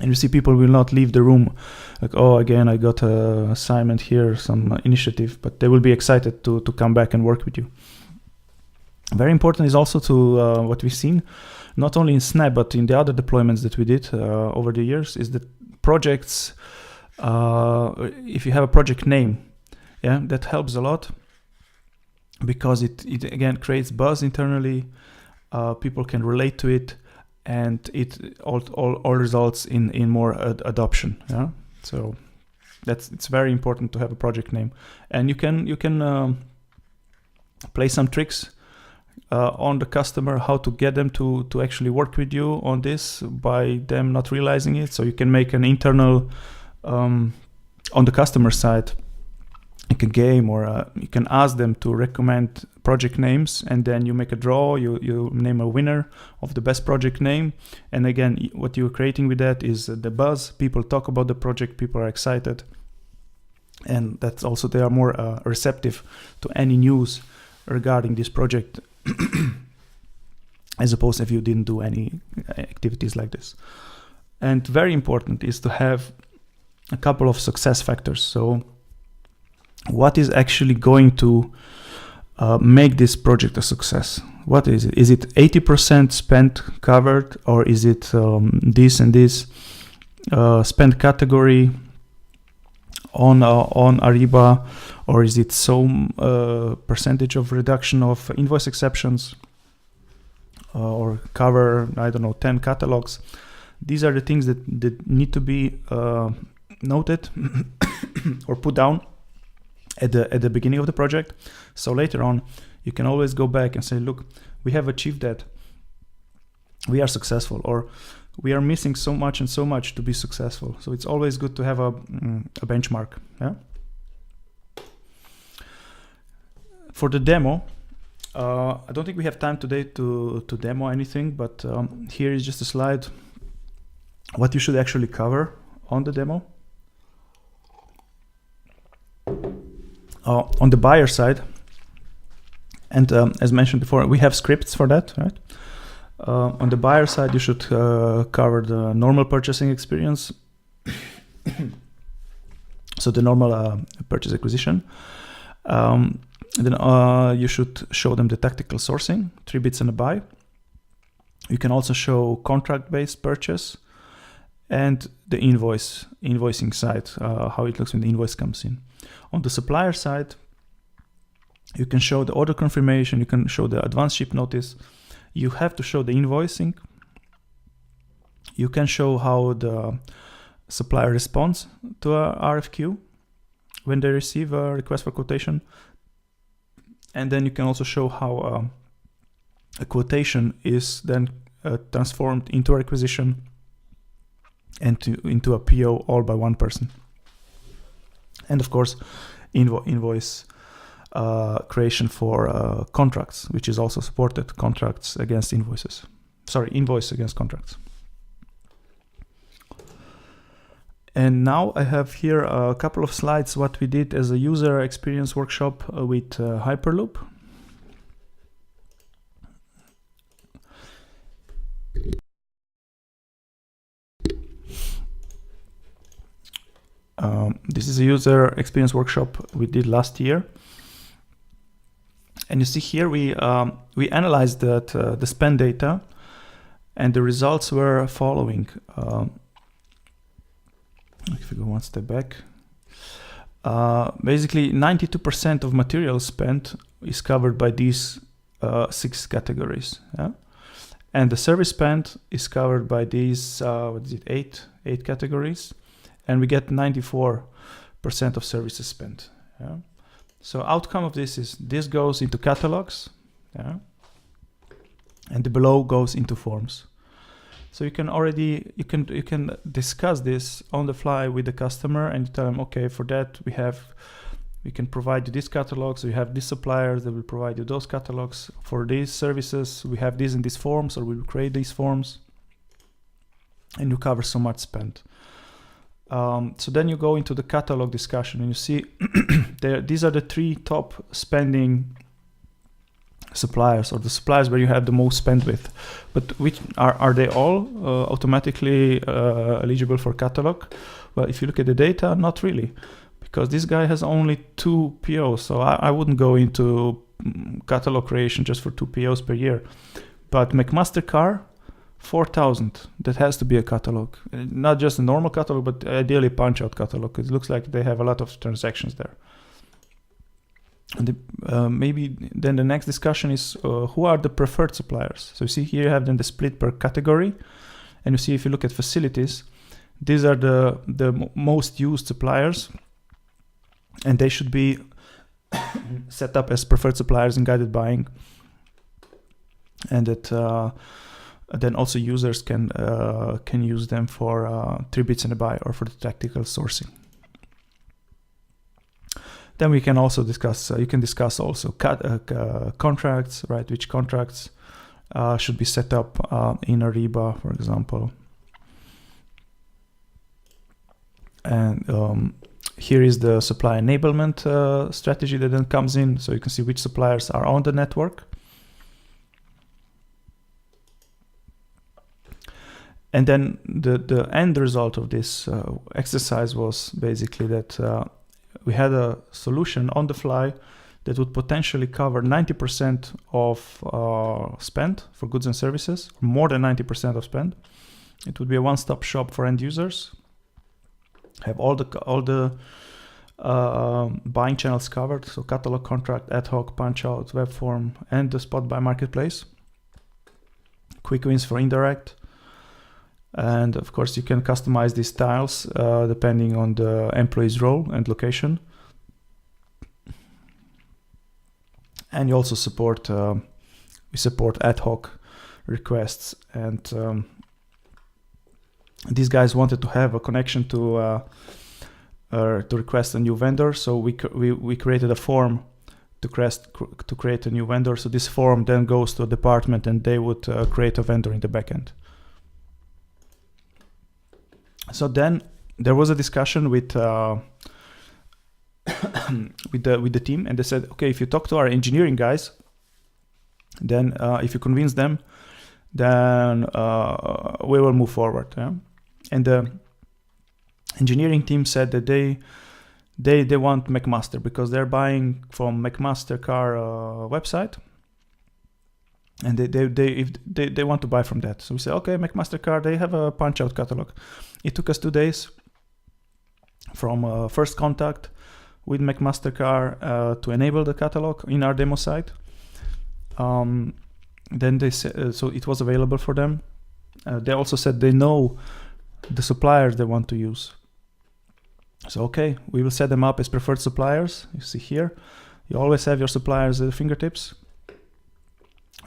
And you see people will not leave the room like, oh, again, I got an assignment here, some initiative, but they will be excited to come back and work with you. Very important is also to what we've seen, not only in Snap, but in the other deployments that we did over the years, is that projects, if you have a project name, that helps a lot, because it again creates buzz internally. People can relate to it, and it all results in more adoption. So it's very important to have a project name, and you can play some tricks on the customer, how to get them to actually work with you on this by them not realizing it. So you can make an internal on the customer side, like a game, or you can ask them to recommend project names, and then you make a draw, you name a winner of the best project name. And again, what you're creating with that is the buzz. People talk about the project, people are excited, and that's also, they are more receptive to any news regarding this project as opposed if you didn't do any activities like this. And very important is to have a couple of success factors. So what is actually going to make this project a success? What is it? Is it 80% spend covered, or is it this and this spend category on Ariba, or is it some percentage of reduction of invoice exceptions, or cover, I don't know, 10 catalogs? These are the things that need to be noted or put down at the beginning of the project. So later on, you can always go back and say, look, we have achieved that. We are successful, or we are missing so much and so much to be successful. So it's always good to have a benchmark. For the demo, I don't think we have time today to demo anything, but here is just a slide what you should actually cover on the demo. On the buyer side, and as mentioned before, we have scripts for that, right? On the buyer side, you should cover the normal purchasing experience. So the normal purchase acquisition. Then you should show them the tactical sourcing, 3 bids and a buy. You can also show contract-based purchase and the invoicing side, how it looks when the invoice comes in. On the supplier side, you can show the order confirmation, you can show the advance ship notice. You have to show the invoicing. You can show how the supplier responds to a RFQ when they receive a request for quotation. And then you can also show how a quotation is then transformed into a requisition and into a PO, all by one person. And of course, invoice creation for contracts, which is also supported, contracts against invoices. Sorry, invoice against contracts. And now I have here a couple of slides what we did as a user experience workshop with Hyperloop. This is a user experience workshop we did last year. And you see here we analyzed that the spend data, and the results were following. If we go one step back, basically 92% of material spent is covered by these 6 categories. Yeah? And the service spend is covered by these what is it, 8 categories, and we get 94% of services spent. Yeah? So outcome of this is this goes into catalogs, yeah? And the below goes into forms. So you can already you can discuss this on the fly with the customer and tell them, okay, for that we can provide you these catalogs. We have these suppliers that will provide you those catalogs. For these services, we have these in these forms, or we will create these forms, and you cover so much spend. So then you go into the catalog discussion, and you see these are the 3 top spending suppliers, or the suppliers where you have the most spend with. But which are they all automatically eligible for catalog? Well, if you look at the data, not really, because this guy has only 2 POs. So I wouldn't go into catalog creation just for 2 POs per year. But McMaster-Carr, 4,000. That has to be a catalog, not just a normal catalog, but ideally punch-out catalog. It looks like they have a lot of transactions there. And maybe then the next discussion is who are the preferred suppliers. So you see here you have then the split per category, and you see if you look at facilities, these are the most used suppliers, and they should be set up as preferred suppliers in guided buying, and that then also users can use them for 3 bits and a buy, or for the tactical sourcing. Then we can also discuss, you can discuss also contracts, right? Which contracts should be set up in Ariba, for example. And here is the supply enablement strategy that then comes in. So you can see which suppliers are on the network. And then the end result of this exercise was basically that we had a solution on the fly that would potentially cover 90% of spend for goods and services, more than 90% of spend. It would be a one-stop shop for end users. Have all the buying channels covered, so catalog, contract, ad hoc, punch out, web form, and the spot buy marketplace. Quick wins for indirect. And of course, you can customize these styles depending on the employee's role and location. And you also support we support ad hoc requests. And these guys wanted to have a connection to request a new vendor, so we created a form to create a new vendor. So this form then goes to a department, and they would create a vendor in the backend. So then there was a discussion with the team, and they said, okay, if you talk to our engineering guys, then if you convince them, then we will move forward. Yeah? And the engineering team said that they want McMaster because they're buying from McMaster-Carr website, and they want to buy from that. So we say, okay, McMaster-Carr, they have a punch-out catalog. It took us 2 days from first contact with McMaster-Carr to enable the catalog in our demo site. Then they said, so it was available for them. They also said they know the suppliers they want to use. So okay, we will set them up as preferred suppliers. You see here, you always have your suppliers at the fingertips.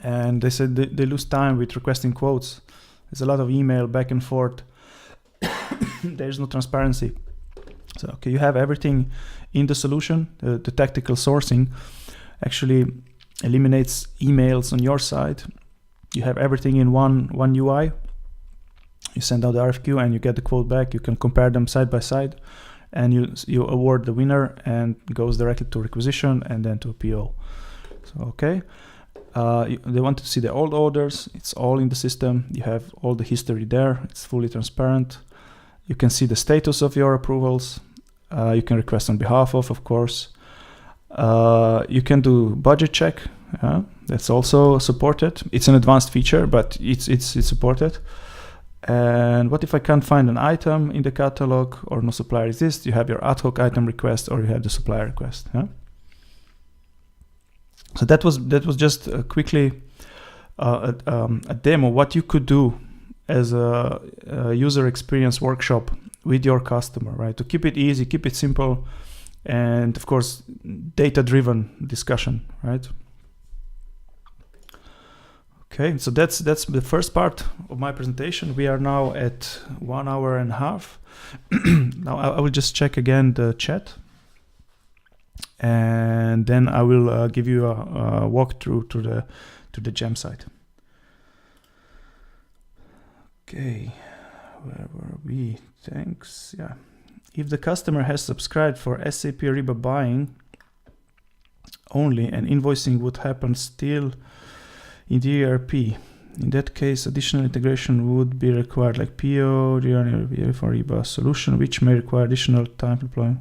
And they said they lose time with requesting quotes. There's a lot of email back and forth. There's no transparency. So okay, you have everything in the solution. The tactical sourcing actually eliminates emails on your side. You have everything in one UI. You send out the RFQ and you get the quote back. You can compare them side by side, and you award the winner, and it goes directly to requisition and then to a PO. So okay. They want to see the old orders. It's all in the system. You have all the history there. It's fully transparent. You can see the status of your approvals. You can request on behalf of course. You can do budget check. That's also supported. It's an advanced feature, but it's supported. And what if I can't find an item in the catalog or no supplier exists? You have your ad hoc item request, or you have the supplier request. So that was just quickly a demo what you could do as a user experience workshop with your customer, right? To keep it easy, keep it simple, and of course data-driven discussion, right? Okay, so that's the first part of my presentation. We are now at 1 hour and a half. Now I will just check again the chat, and then I will give you a walkthrough to the gem site. Okay, where were we? Thanks. Yeah, if the customer has subscribed for SAP Ariba buying only, and invoicing would happen still in the ERP, in that case, additional integration would be required, like PO, for Ariba solution, which may require additional time deployment.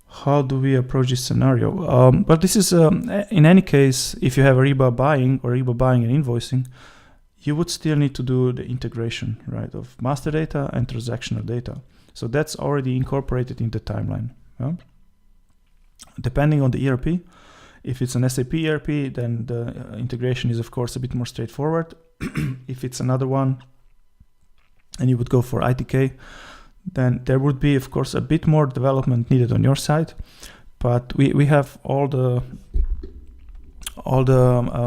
How do we approach this scenario? But this is, in any case, if you have Ariba buying or Ariba buying and invoicing, you would still need to do the integration, right, of master data and transactional data. So that's already incorporated in the timeline. Depending on the ERP, if it's an SAP ERP, then the integration is, of course, a bit more straightforward. If it's another one and you would go for ITK, then there would be, of course, a bit more development needed on your side. But we have all the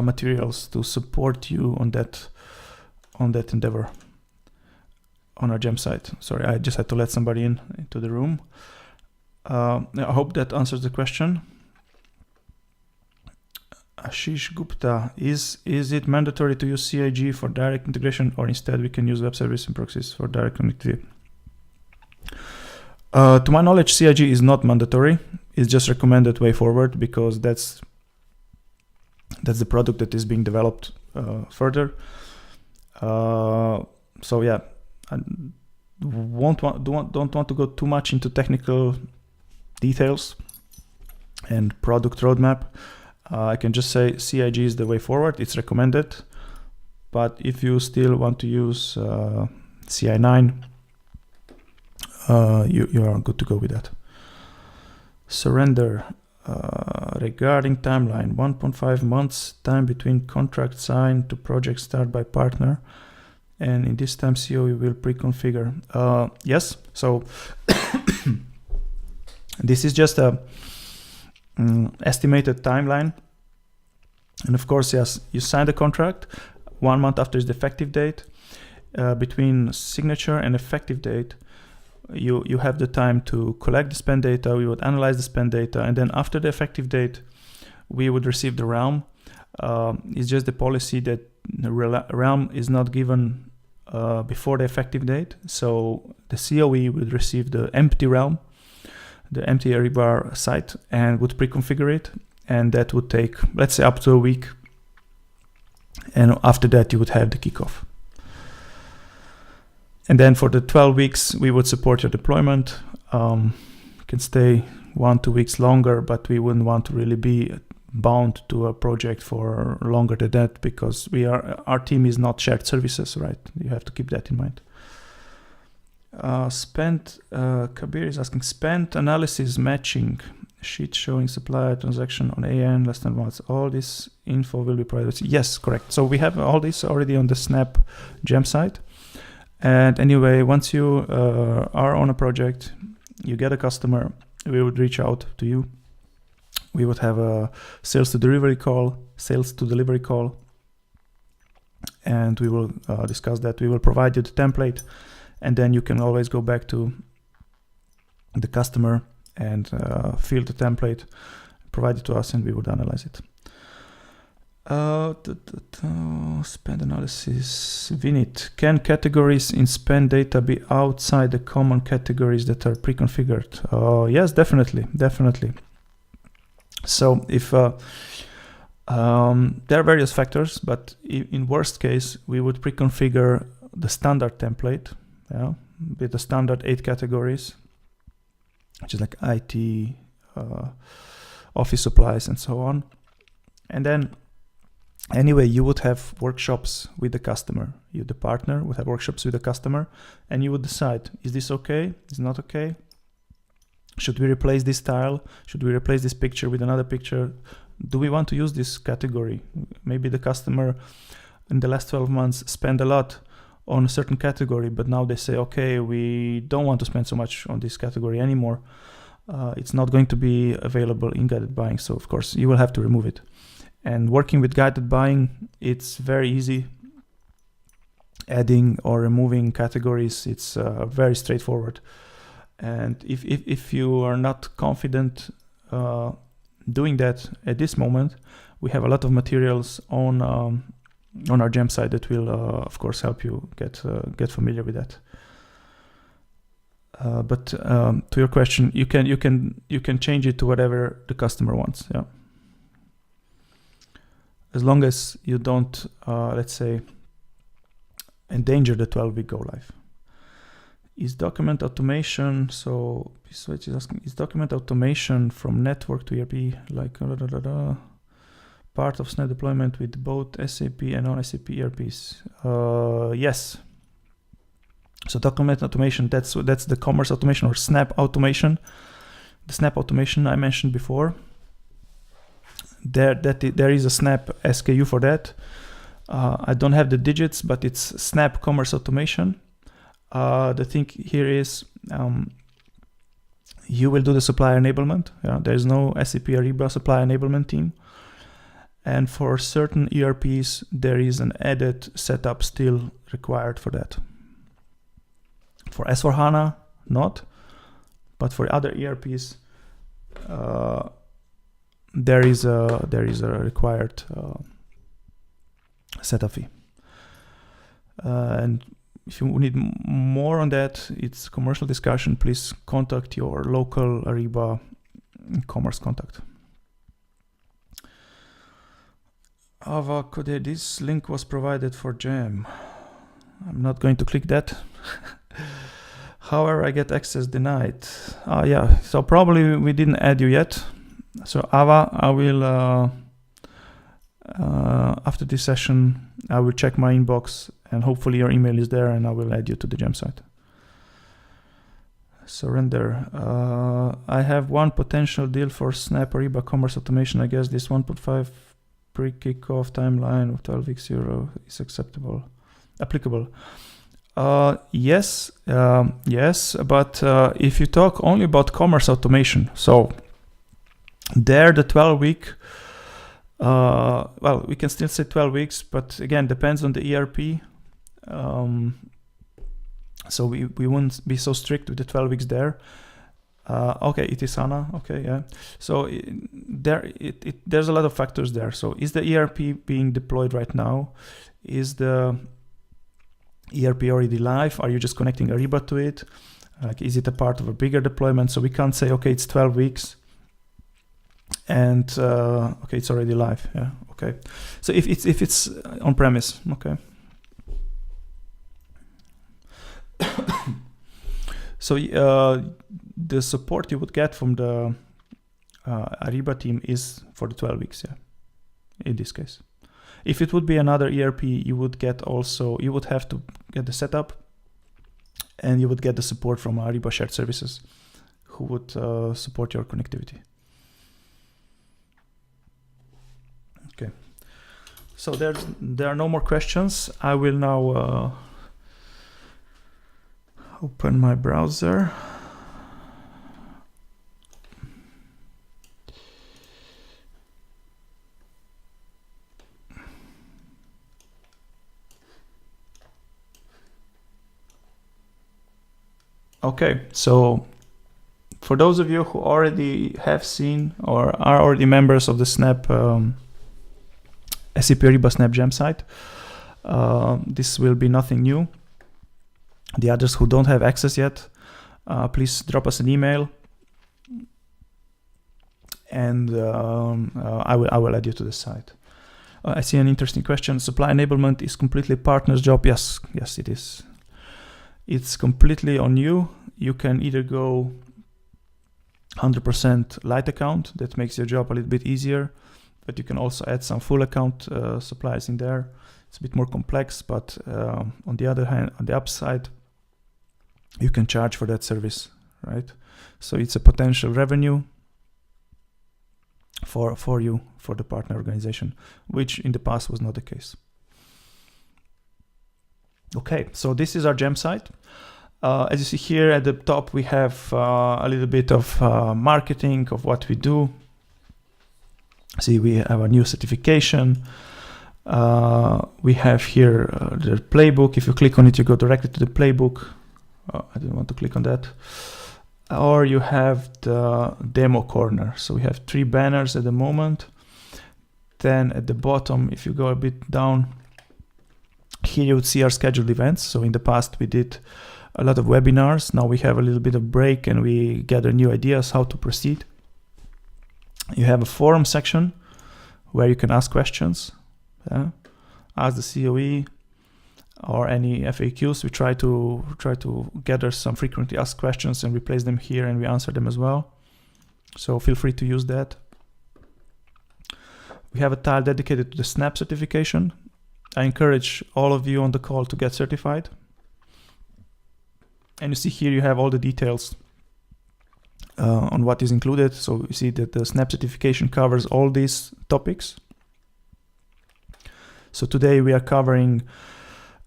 materials to support you on that endeavor on our gem site. Sorry, I just had to let somebody into the room. I hope that answers the question. Ashish Gupta, is it mandatory to use CIG for direct integration, or instead we can use web service and proxies for direct connectivity? To my knowledge, CIG is not mandatory. It's just recommended way forward, because that's the product that is being developed further. So yeah, I don't want to go too much into technical details and product roadmap. I can just say CIG is the way forward. It's recommended, but if you still want to use CI9, you are good to go with that. Surrender. Regarding timeline, 1.5 months time between contract signed to project start by partner, and in this time COE will pre-configure. Yes, so this is just a estimated timeline, and of course, yes, you sign the contract 1 month after the effective date. Between signature and effective date, you have the time to collect the spend data. We would analyze the spend data, and then after the effective date, we would receive the realm. It's just the policy that the realm is not given before the effective date. So the COE would receive the empty realm, the empty Ariba site, and would pre-configure it, and that would take, let's say, up to a week. And after that, you would have the kickoff. And then for the 12 weeks, we would support your deployment. You can stay 1-2 weeks longer, but we wouldn't want to really be bound to a project for longer than that, because our team is not shared services, right? You have to keep that in mind. Kabir is asking, spend analysis matching, sheet showing supplier transaction on AN less than once. All this info will be provided. Yes, correct. So we have all this already on the Snap Gem site. And anyway, once you are on a project, you get a customer, we would reach out to you. We would have a sales to delivery call, and we will discuss that. We will provide you the template, and then you can always go back to the customer and fill the template, provide it to us, and we would analyze it. Spend analysis. Vinit, can categories in spend data be outside the common categories that are pre-configured? Yes, definitely. So if there are various factors, but in worst case, we would pre-configure the standard template, with the standard 8 categories, which is like IT, office supplies, and so on. And then anyway, you would have workshops with the customer. You, the partner, would have workshops with the customer, and you would decide, is this okay? Is it not okay? Should we replace this style? Should we replace this picture with another picture? Do we want to use this category? Maybe the customer in the last 12 months spent a lot on a certain category, but now they say, okay, we don't want to spend so much on this category anymore. It's not going to be available in guided buying, so of course you will have to remove it. And working with guided buying, it's very easy. Adding or removing categories, it's very straightforward. And if you are not confident doing that at this moment, we have a lot of materials on our gem site that will, of course, help you get familiar with that. But to your question, you can change it to whatever the customer wants. Yeah. As long as you don't, let's say, endanger the 12-week go live. Is document automation, so Switch is asking, is document automation from network to ERP like part of Snap deployment with both SAP and non-SAP ERPs? Yes. So document automation, that's the commerce automation or Snap automation. The Snap automation I mentioned before. There is a Snap SKU for that. I don't have the digits, but it's Snap commerce automation. The thing here is you will do the supplier enablement. Yeah? There's no SAP Ariba supplier enablement team. And for certain ERPs, there is an added setup still required for that. For S4HANA, not. But for other ERPs, there is a required setup fee. And if you need more on that, it's commercial discussion. Please contact your local Ariba commerce contact. Ava, this link was provided for Gem. I'm not going to click that. However, I get access denied. Yeah, so probably we didn't add you yet. So Ava, I will, after this session, I will check my inbox and hopefully your email is there and I will add you to the Gem site. Surrender. I have one potential deal for Snap Ariba Commerce Automation. I guess this 1.5 pre-kickoff timeline of 12 weeks euro is applicable. Yes, but if you talk only about commerce automation, so there the 12-week, well, we can still say 12 weeks, but again, depends on the ERP. So we won't be so strict with the 12 weeks there. Okay, it is HANA. Okay, yeah. So there's a lot of factors there. So is the ERP being deployed right now? Is the ERP already live? Are you just connecting Ariba to it? Like, is it a part of a bigger deployment? So we can't say, okay, it's 12 weeks and okay, it's already live. Yeah, okay. So if it's on premise, okay. So the support you would get from the Ariba team is for the 12 weeks, yeah, in this case. If it would be another ERP, you would have to get the setup and you would get the support from Ariba Shared Services who would support your connectivity. Okay, so there are no more questions. I will now open my browser. Okay, so for those of you who already have seen or are already members of the Snap SAP Ariba Snap Gem site, this will be nothing new. The others who don't have access yet, please drop us an email and I will add you to the site. I see an interesting question. Supply enablement is completely partner's job. Yes, it is. It's completely on you. You can either go 100% light account. That makes your job a little bit easier, but you can also add some full account suppliers in there. It's a bit more complex, but on the other hand, on the upside, you can charge for that service, right? So it's a potential revenue for you, for the partner organization, which in the past was not the case. Okay, so this is our gem site. As you see here at the top, we have a little bit of marketing of what we do. See, we have a new certification. We have here the playbook. If you click on it, you go directly to the playbook. I didn't want to click on that. Or you have the demo corner. So we have 3 banners at the moment. Then at the bottom, if you go a bit down, here you would see our scheduled events. So in the past, we did a lot of webinars. Now we have a little bit of break and we gather new ideas how to proceed. You have a forum section where you can ask questions. Ask the COE or any FAQs. We try to gather some frequently asked questions and we place them here and we answer them as well. So feel free to use that. We have a tile dedicated to the SNAP certification. I encourage all of you on the call to get certified. And you see here you have all the details on what is included. So you see that the SNAP certification covers all these topics. So today we are covering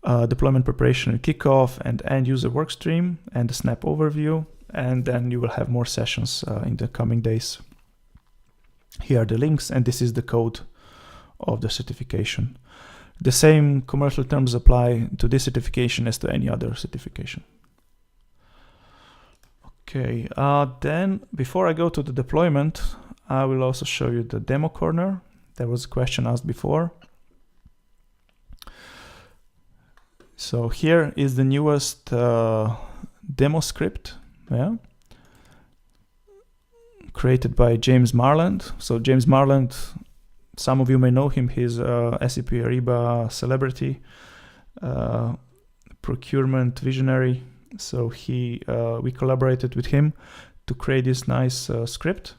deployment preparation and kickoff and end user workstream and the SNAP overview. And then you will have more sessions in the coming days. Here are the links, and this is the code of the certification. The same commercial terms apply to this certification as to any other certification. Okay, then before I go to the deployment, I will also show you the demo corner. There was a question asked before. So here is the newest demo script, created by James Marland. So James Marland, some of you may know him. He's a SAP Ariba celebrity, procurement visionary. So we collaborated with him to create this nice script.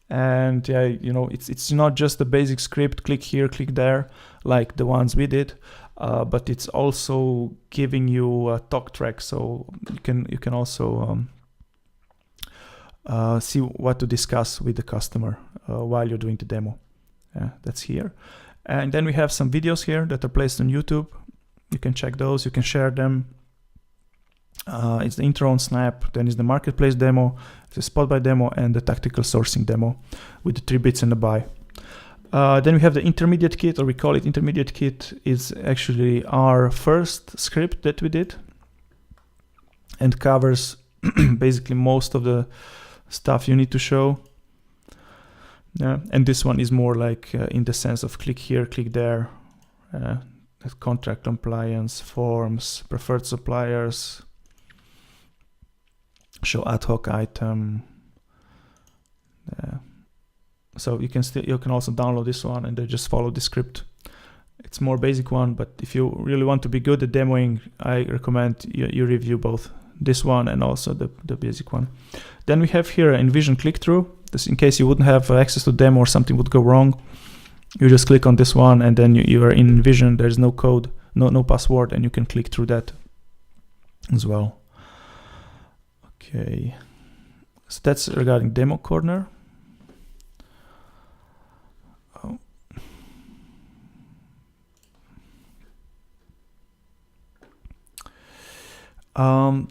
And yeah, you know, it's not just a basic script, click here, click there, like the ones we did, but it's also giving you a talk track, so you can also see what to discuss with the customer while you're doing the demo. That's here. And then we have some videos here that are placed on YouTube. You can check those, you can share them. It's the intro on Snap, then is the marketplace demo, the spot buy demo, and the tactical sourcing demo with the 3 bits and the buy. Then we have the intermediate kit, or we call it intermediate kit. It's actually our first script that we did and covers basically most of the stuff you need to show. And this one is more like in the sense of click here, click there, contract compliance, forms, preferred suppliers, show ad hoc item. So you can also download this one and then just follow the script. It's more basic one, but if you really want to be good at demoing, I recommend you review both this one and also the basic one. Then we have here Envision click-through. This in case you wouldn't have access to demo or something would go wrong. You just click on this one and then you are in Envision. There's no code, no password, and you can click through that as well. Okay, so that's regarding demo corner.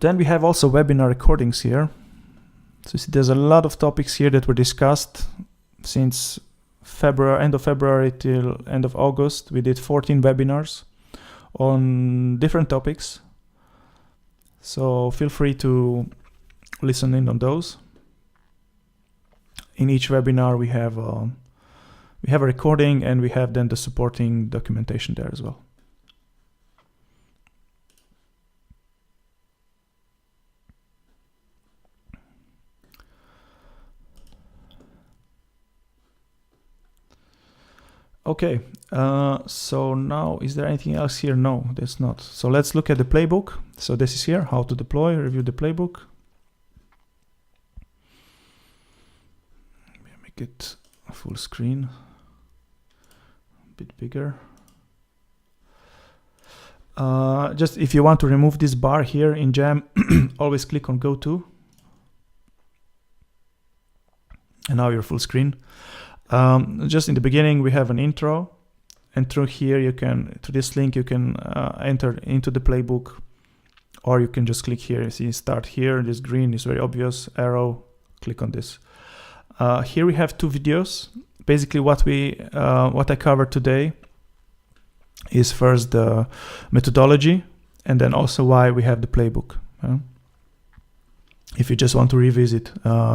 Then we have also webinar recordings here. So you see there's a lot of topics here that were discussed since end of February till end of August. We did 14 webinars on different topics. So feel free to listen in on those. In each webinar we have a recording and we have then the supporting documentation there as well. Okay, so now is there anything else here? No, there's not. So let's look at the playbook. So this is here, how to deploy, review the playbook. make it full screen, a bit bigger. Just if you want to remove this bar here in Jam, always click on Go To. And now you're full screen. Just in the beginning, we have an intro. And through here, you can, through this link, you can enter into the playbook. Or you can just click here. You see, start here. This green is very obvious. Arrow, click on this. Here we have 2 videos. Basically, what I covered today is first the methodology, and then also why we have the playbook. If you just want to revisit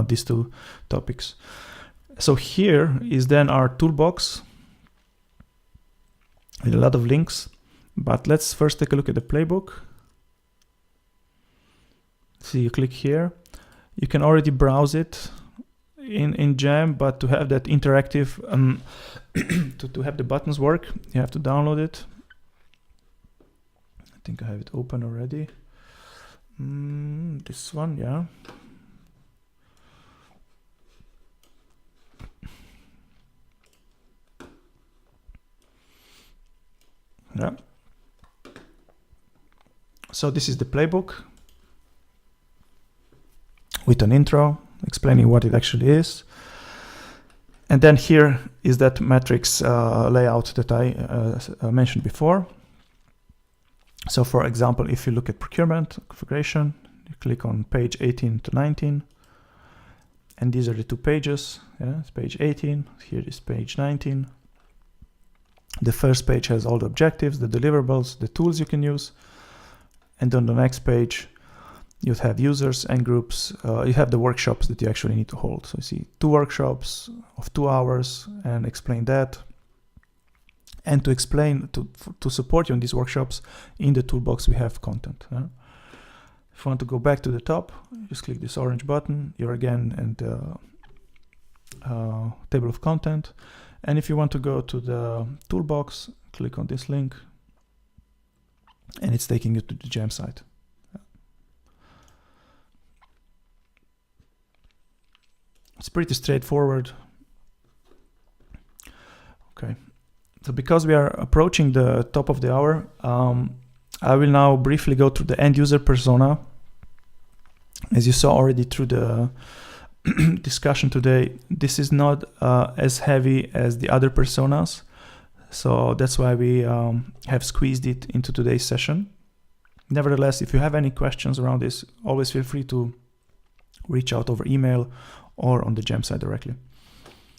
these 2 topics. So here is then our toolbox with a lot of links, but let's first take a look at the playbook. See, you click here. You can already browse it in Jam, but to have that interactive, to have the buttons work, you have to download it. I think I have it open already. This one, yeah. Yeah. So this is the playbook with an intro explaining what it actually is. And then here is that matrix layout that I mentioned before. So for example, if you look at procurement configuration, you click on page 18 to 19. And these are the 2 pages. Yeah, it's page 18, here is page 19. The first page has all the objectives, the deliverables, the tools you can use. And on the next page, you have users and groups. You have the workshops that you actually need to hold. So you see 2 workshops of 2 hours and explain that. And to explain, to support you in these workshops, in the toolbox we have content. If you want to go back to the top, just click this orange button. You're again in the table of content. And if you want to go to the toolbox, click on this link. And it's taking you to the Jam site. It's pretty straightforward. Okay. So because we are approaching the top of the hour, I will now briefly go through the end user persona. As you saw already through the discussion today, this is not as heavy as the other personas. So that's why we have squeezed it into today's session. Nevertheless, if you have any questions around this, always feel free to reach out over email or on the Jam site directly.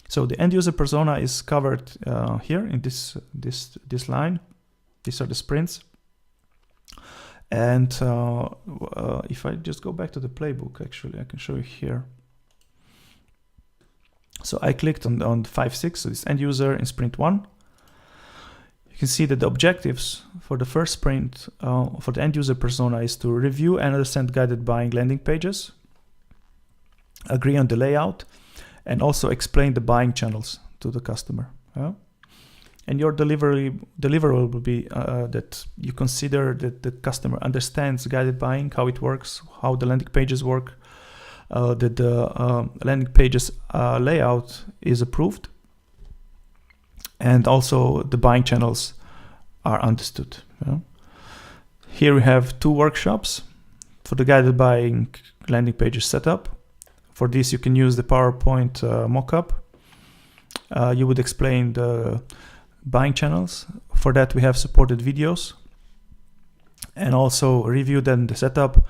So the end user persona is covered here in this line. These are the sprints. And if I just go back to the playbook, actually, I can show you here. So I clicked on 5.6, so this end user in sprint 1. You can see that the objectives for the first sprint for the end user persona is to review and understand guided buying landing pages, agree on the layout, and also explain the buying channels to the customer. And your deliverable will be that you consider that the customer understands guided buying, how it works, how the landing pages work, that the landing pages layout is approved, and also the buying channels are understood. Here we have 2 workshops for the guided buying landing pages setup. For this, you can use the PowerPoint mockup. You would explain the buying channels. For that, we have supported videos, and also review then the setup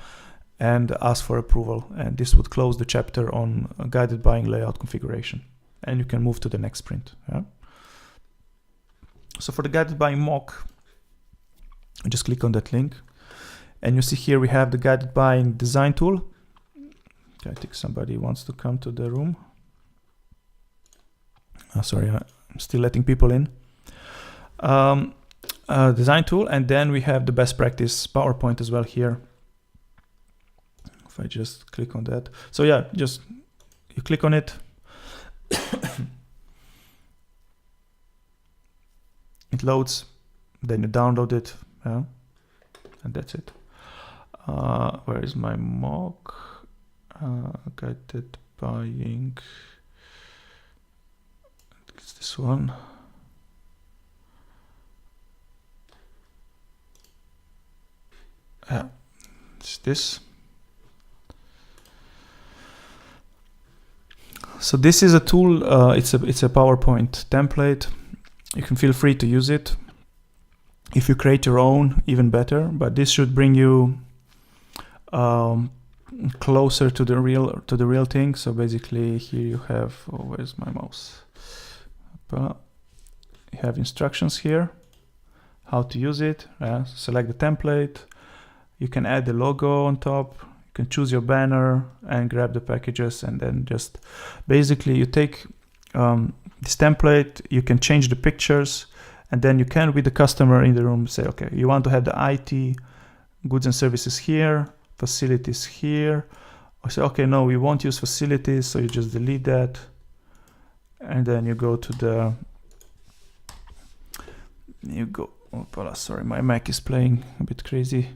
and ask for approval. And this would close the chapter on guided buying layout configuration. And you can move to the next sprint. So for the guided buying mock, just click on that link. And you see here we have the guided buying design tool. Okay, I think somebody wants to come to the room. Sorry, I'm still letting people in. Design tool, and then we have the best practice PowerPoint as well here. If I just click on that. So yeah, just you click on it. It loads, then you download it, and that's it. Where is my mock? Guided buying. It's this one. Yeah, it's this. So this is a tool. It's a PowerPoint template. You can feel free to use it. If you create your own, even better. But this should bring you closer to the real thing. So basically, here you have. Oh, where's my mouse? You have instructions here, how to use it. Select the template. You can add the logo on top. You can choose your banner and grab the packages, and then just basically you take this template. You can change the pictures, and then you can, with the customer in the room, say, okay, you want to have the IT goods and services here, facilities here. Or say, okay, no, we won't use facilities, so you just delete that, and then you go to the. Oh, sorry, my Mac is playing a bit crazy.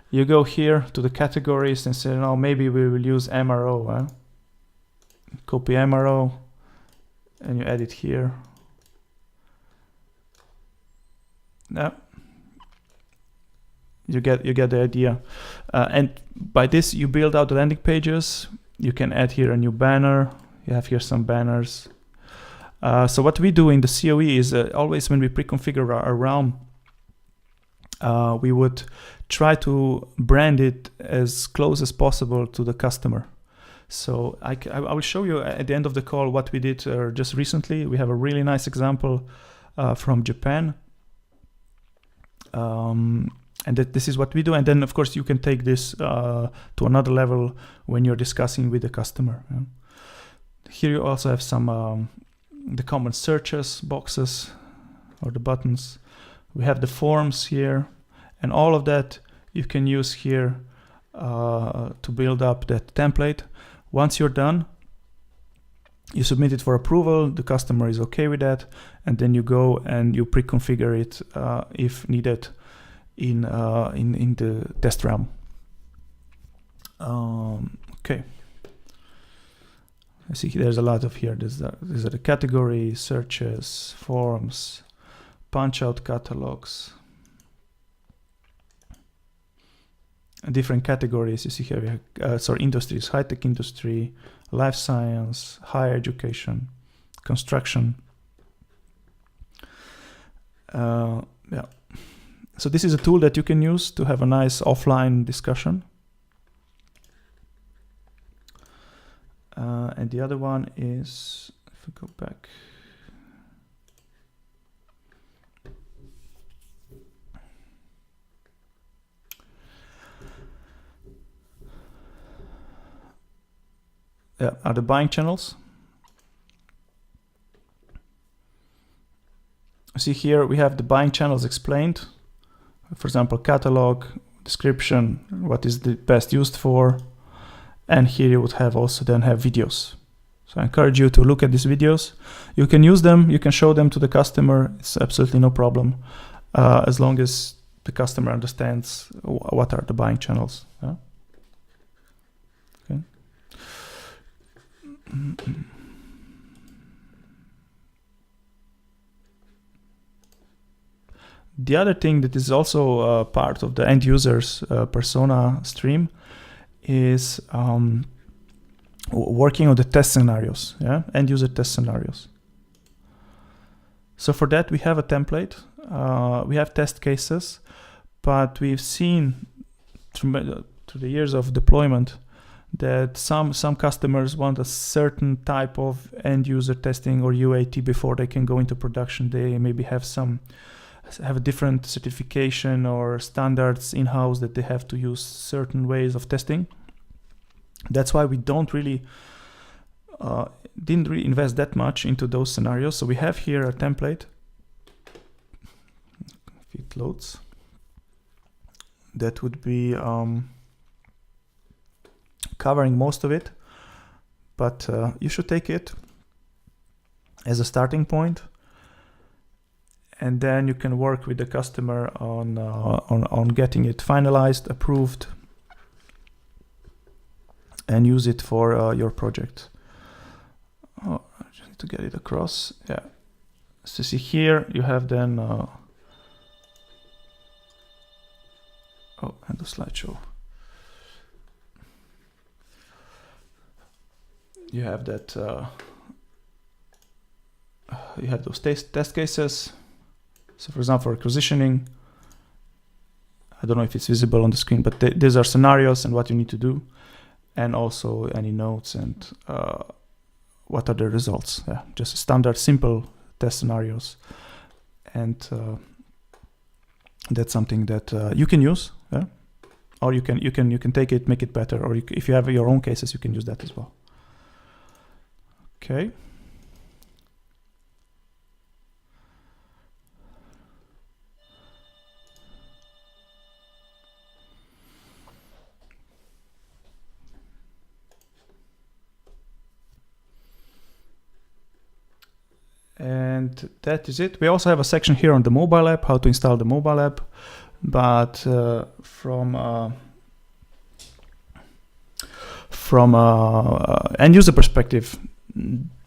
You go here to the categories and say, no, maybe we will use MRO. Copy MRO, and you add it here. Yeah, you get the idea. And by this, you build out the landing pages. You can add here a new banner. You have here some banners. So what we do in the COE is always when we pre-configure our realm, we would try to brand it as close as possible to the customer. So I will show you at the end of the call what we did just recently. We have a really nice example from Japan. And this is what we do. And then, of course, you can take this to another level when you're discussing with the customer. Here you also have some the common searches boxes or the buttons. We have the forms here, and all of that you can use here to build up that template. Once you're done, you submit it for approval. The customer is okay with that, and then you go and you pre-configure it if needed in the test realm. Okay. I see there's a lot of here. These are the categories, searches, forms, punch out catalogs, different categories. You see here, industries, high-tech industry, life science, higher education, construction. Yeah. So this is a tool that you can use to have a nice offline discussion. And the other one is, if we go back. Are the buying channels. See here we have the buying channels explained. For example, catalog, description, what is the best used for. And here you would have also then have videos. So I encourage you to look at these videos. You can use them, you can show them to the customer. It's absolutely no problem, as long as the customer understands what are the buying channels. Yeah? Okay. The other thing that is also part of the end user's persona stream is working on the test scenarios, end user test scenarios. So for that we have a template, we have test cases, but we've seen through the years of deployment that some customers want a certain type of end user testing or UAT before they can go into production. They maybe have a different certification or standards in-house that they have to use certain ways of testing. That's why we didn't really invest that much into those scenarios. So we have here a template, if it loads, that would be covering most of it, but you should take it as a starting point. And then you can work with the customer on getting it finalized, approved, and use it for your project. Oh, I just need to get it across. Yeah. So see here, you have then, oh, and the slideshow. You have that, you have those test cases. So for example, requisitioning, I don't know if it's visible on the screen, but these are scenarios and what you need to do, and also any notes and what are the results. Yeah, just standard, simple test scenarios, and that's something that you can use. Yeah, or you can take it, make it better, or if you have your own cases, you can use that as well. Okay. And that is it. We also have a section here on the mobile app, how to install the mobile app. But from end user perspective,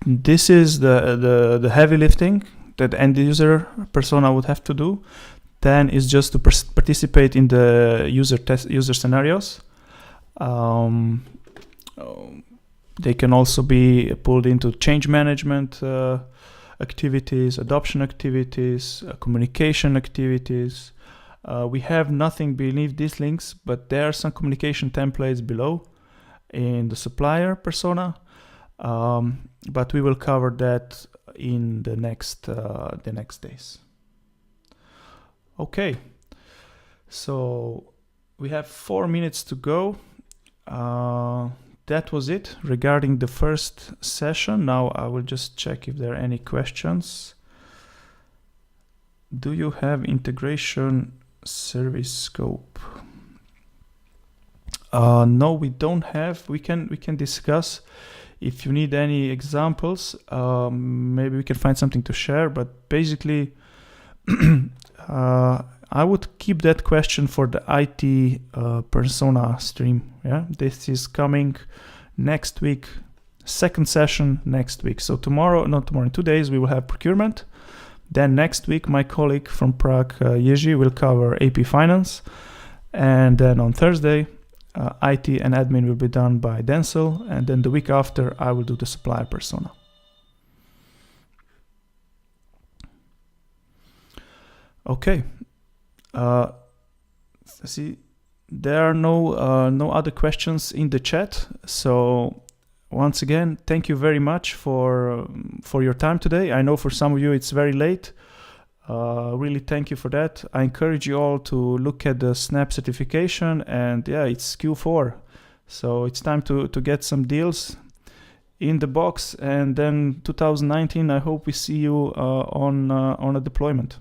this is the heavy lifting that end user persona would have to do. Then is just to participate in the user scenarios. They can also be pulled into change management activities, adoption activities, communication activities. We have nothing beneath these links, but there are some communication templates below in the supplier persona. But we will cover that in the next days. Okay, so we have 4 minutes to go. That was it regarding the first session. Now I will just check if there are any questions. Do you have integration service scope? No, we don't have. We can discuss. If you need any examples, maybe we can find something to share. But basically, I would keep that question for the IT persona stream. Yeah, this is coming next week, second session next week. So not tomorrow, in 2 days, we will have procurement. Then next week, my colleague from Prague, Jerzy, will cover AP Finance. And then on Thursday, IT and admin will be done by Denzel. And then the week after, I will do the supplier persona. Okay. See, there are no other questions in the chat. So once again, thank you very much for your time today. I know for some of you it's very late. Really thank you for that. I encourage you all to look at the Snap certification, and yeah, it's Q4. So it's time to get some deals in the box, and then 2019, I hope we see you on a deployment.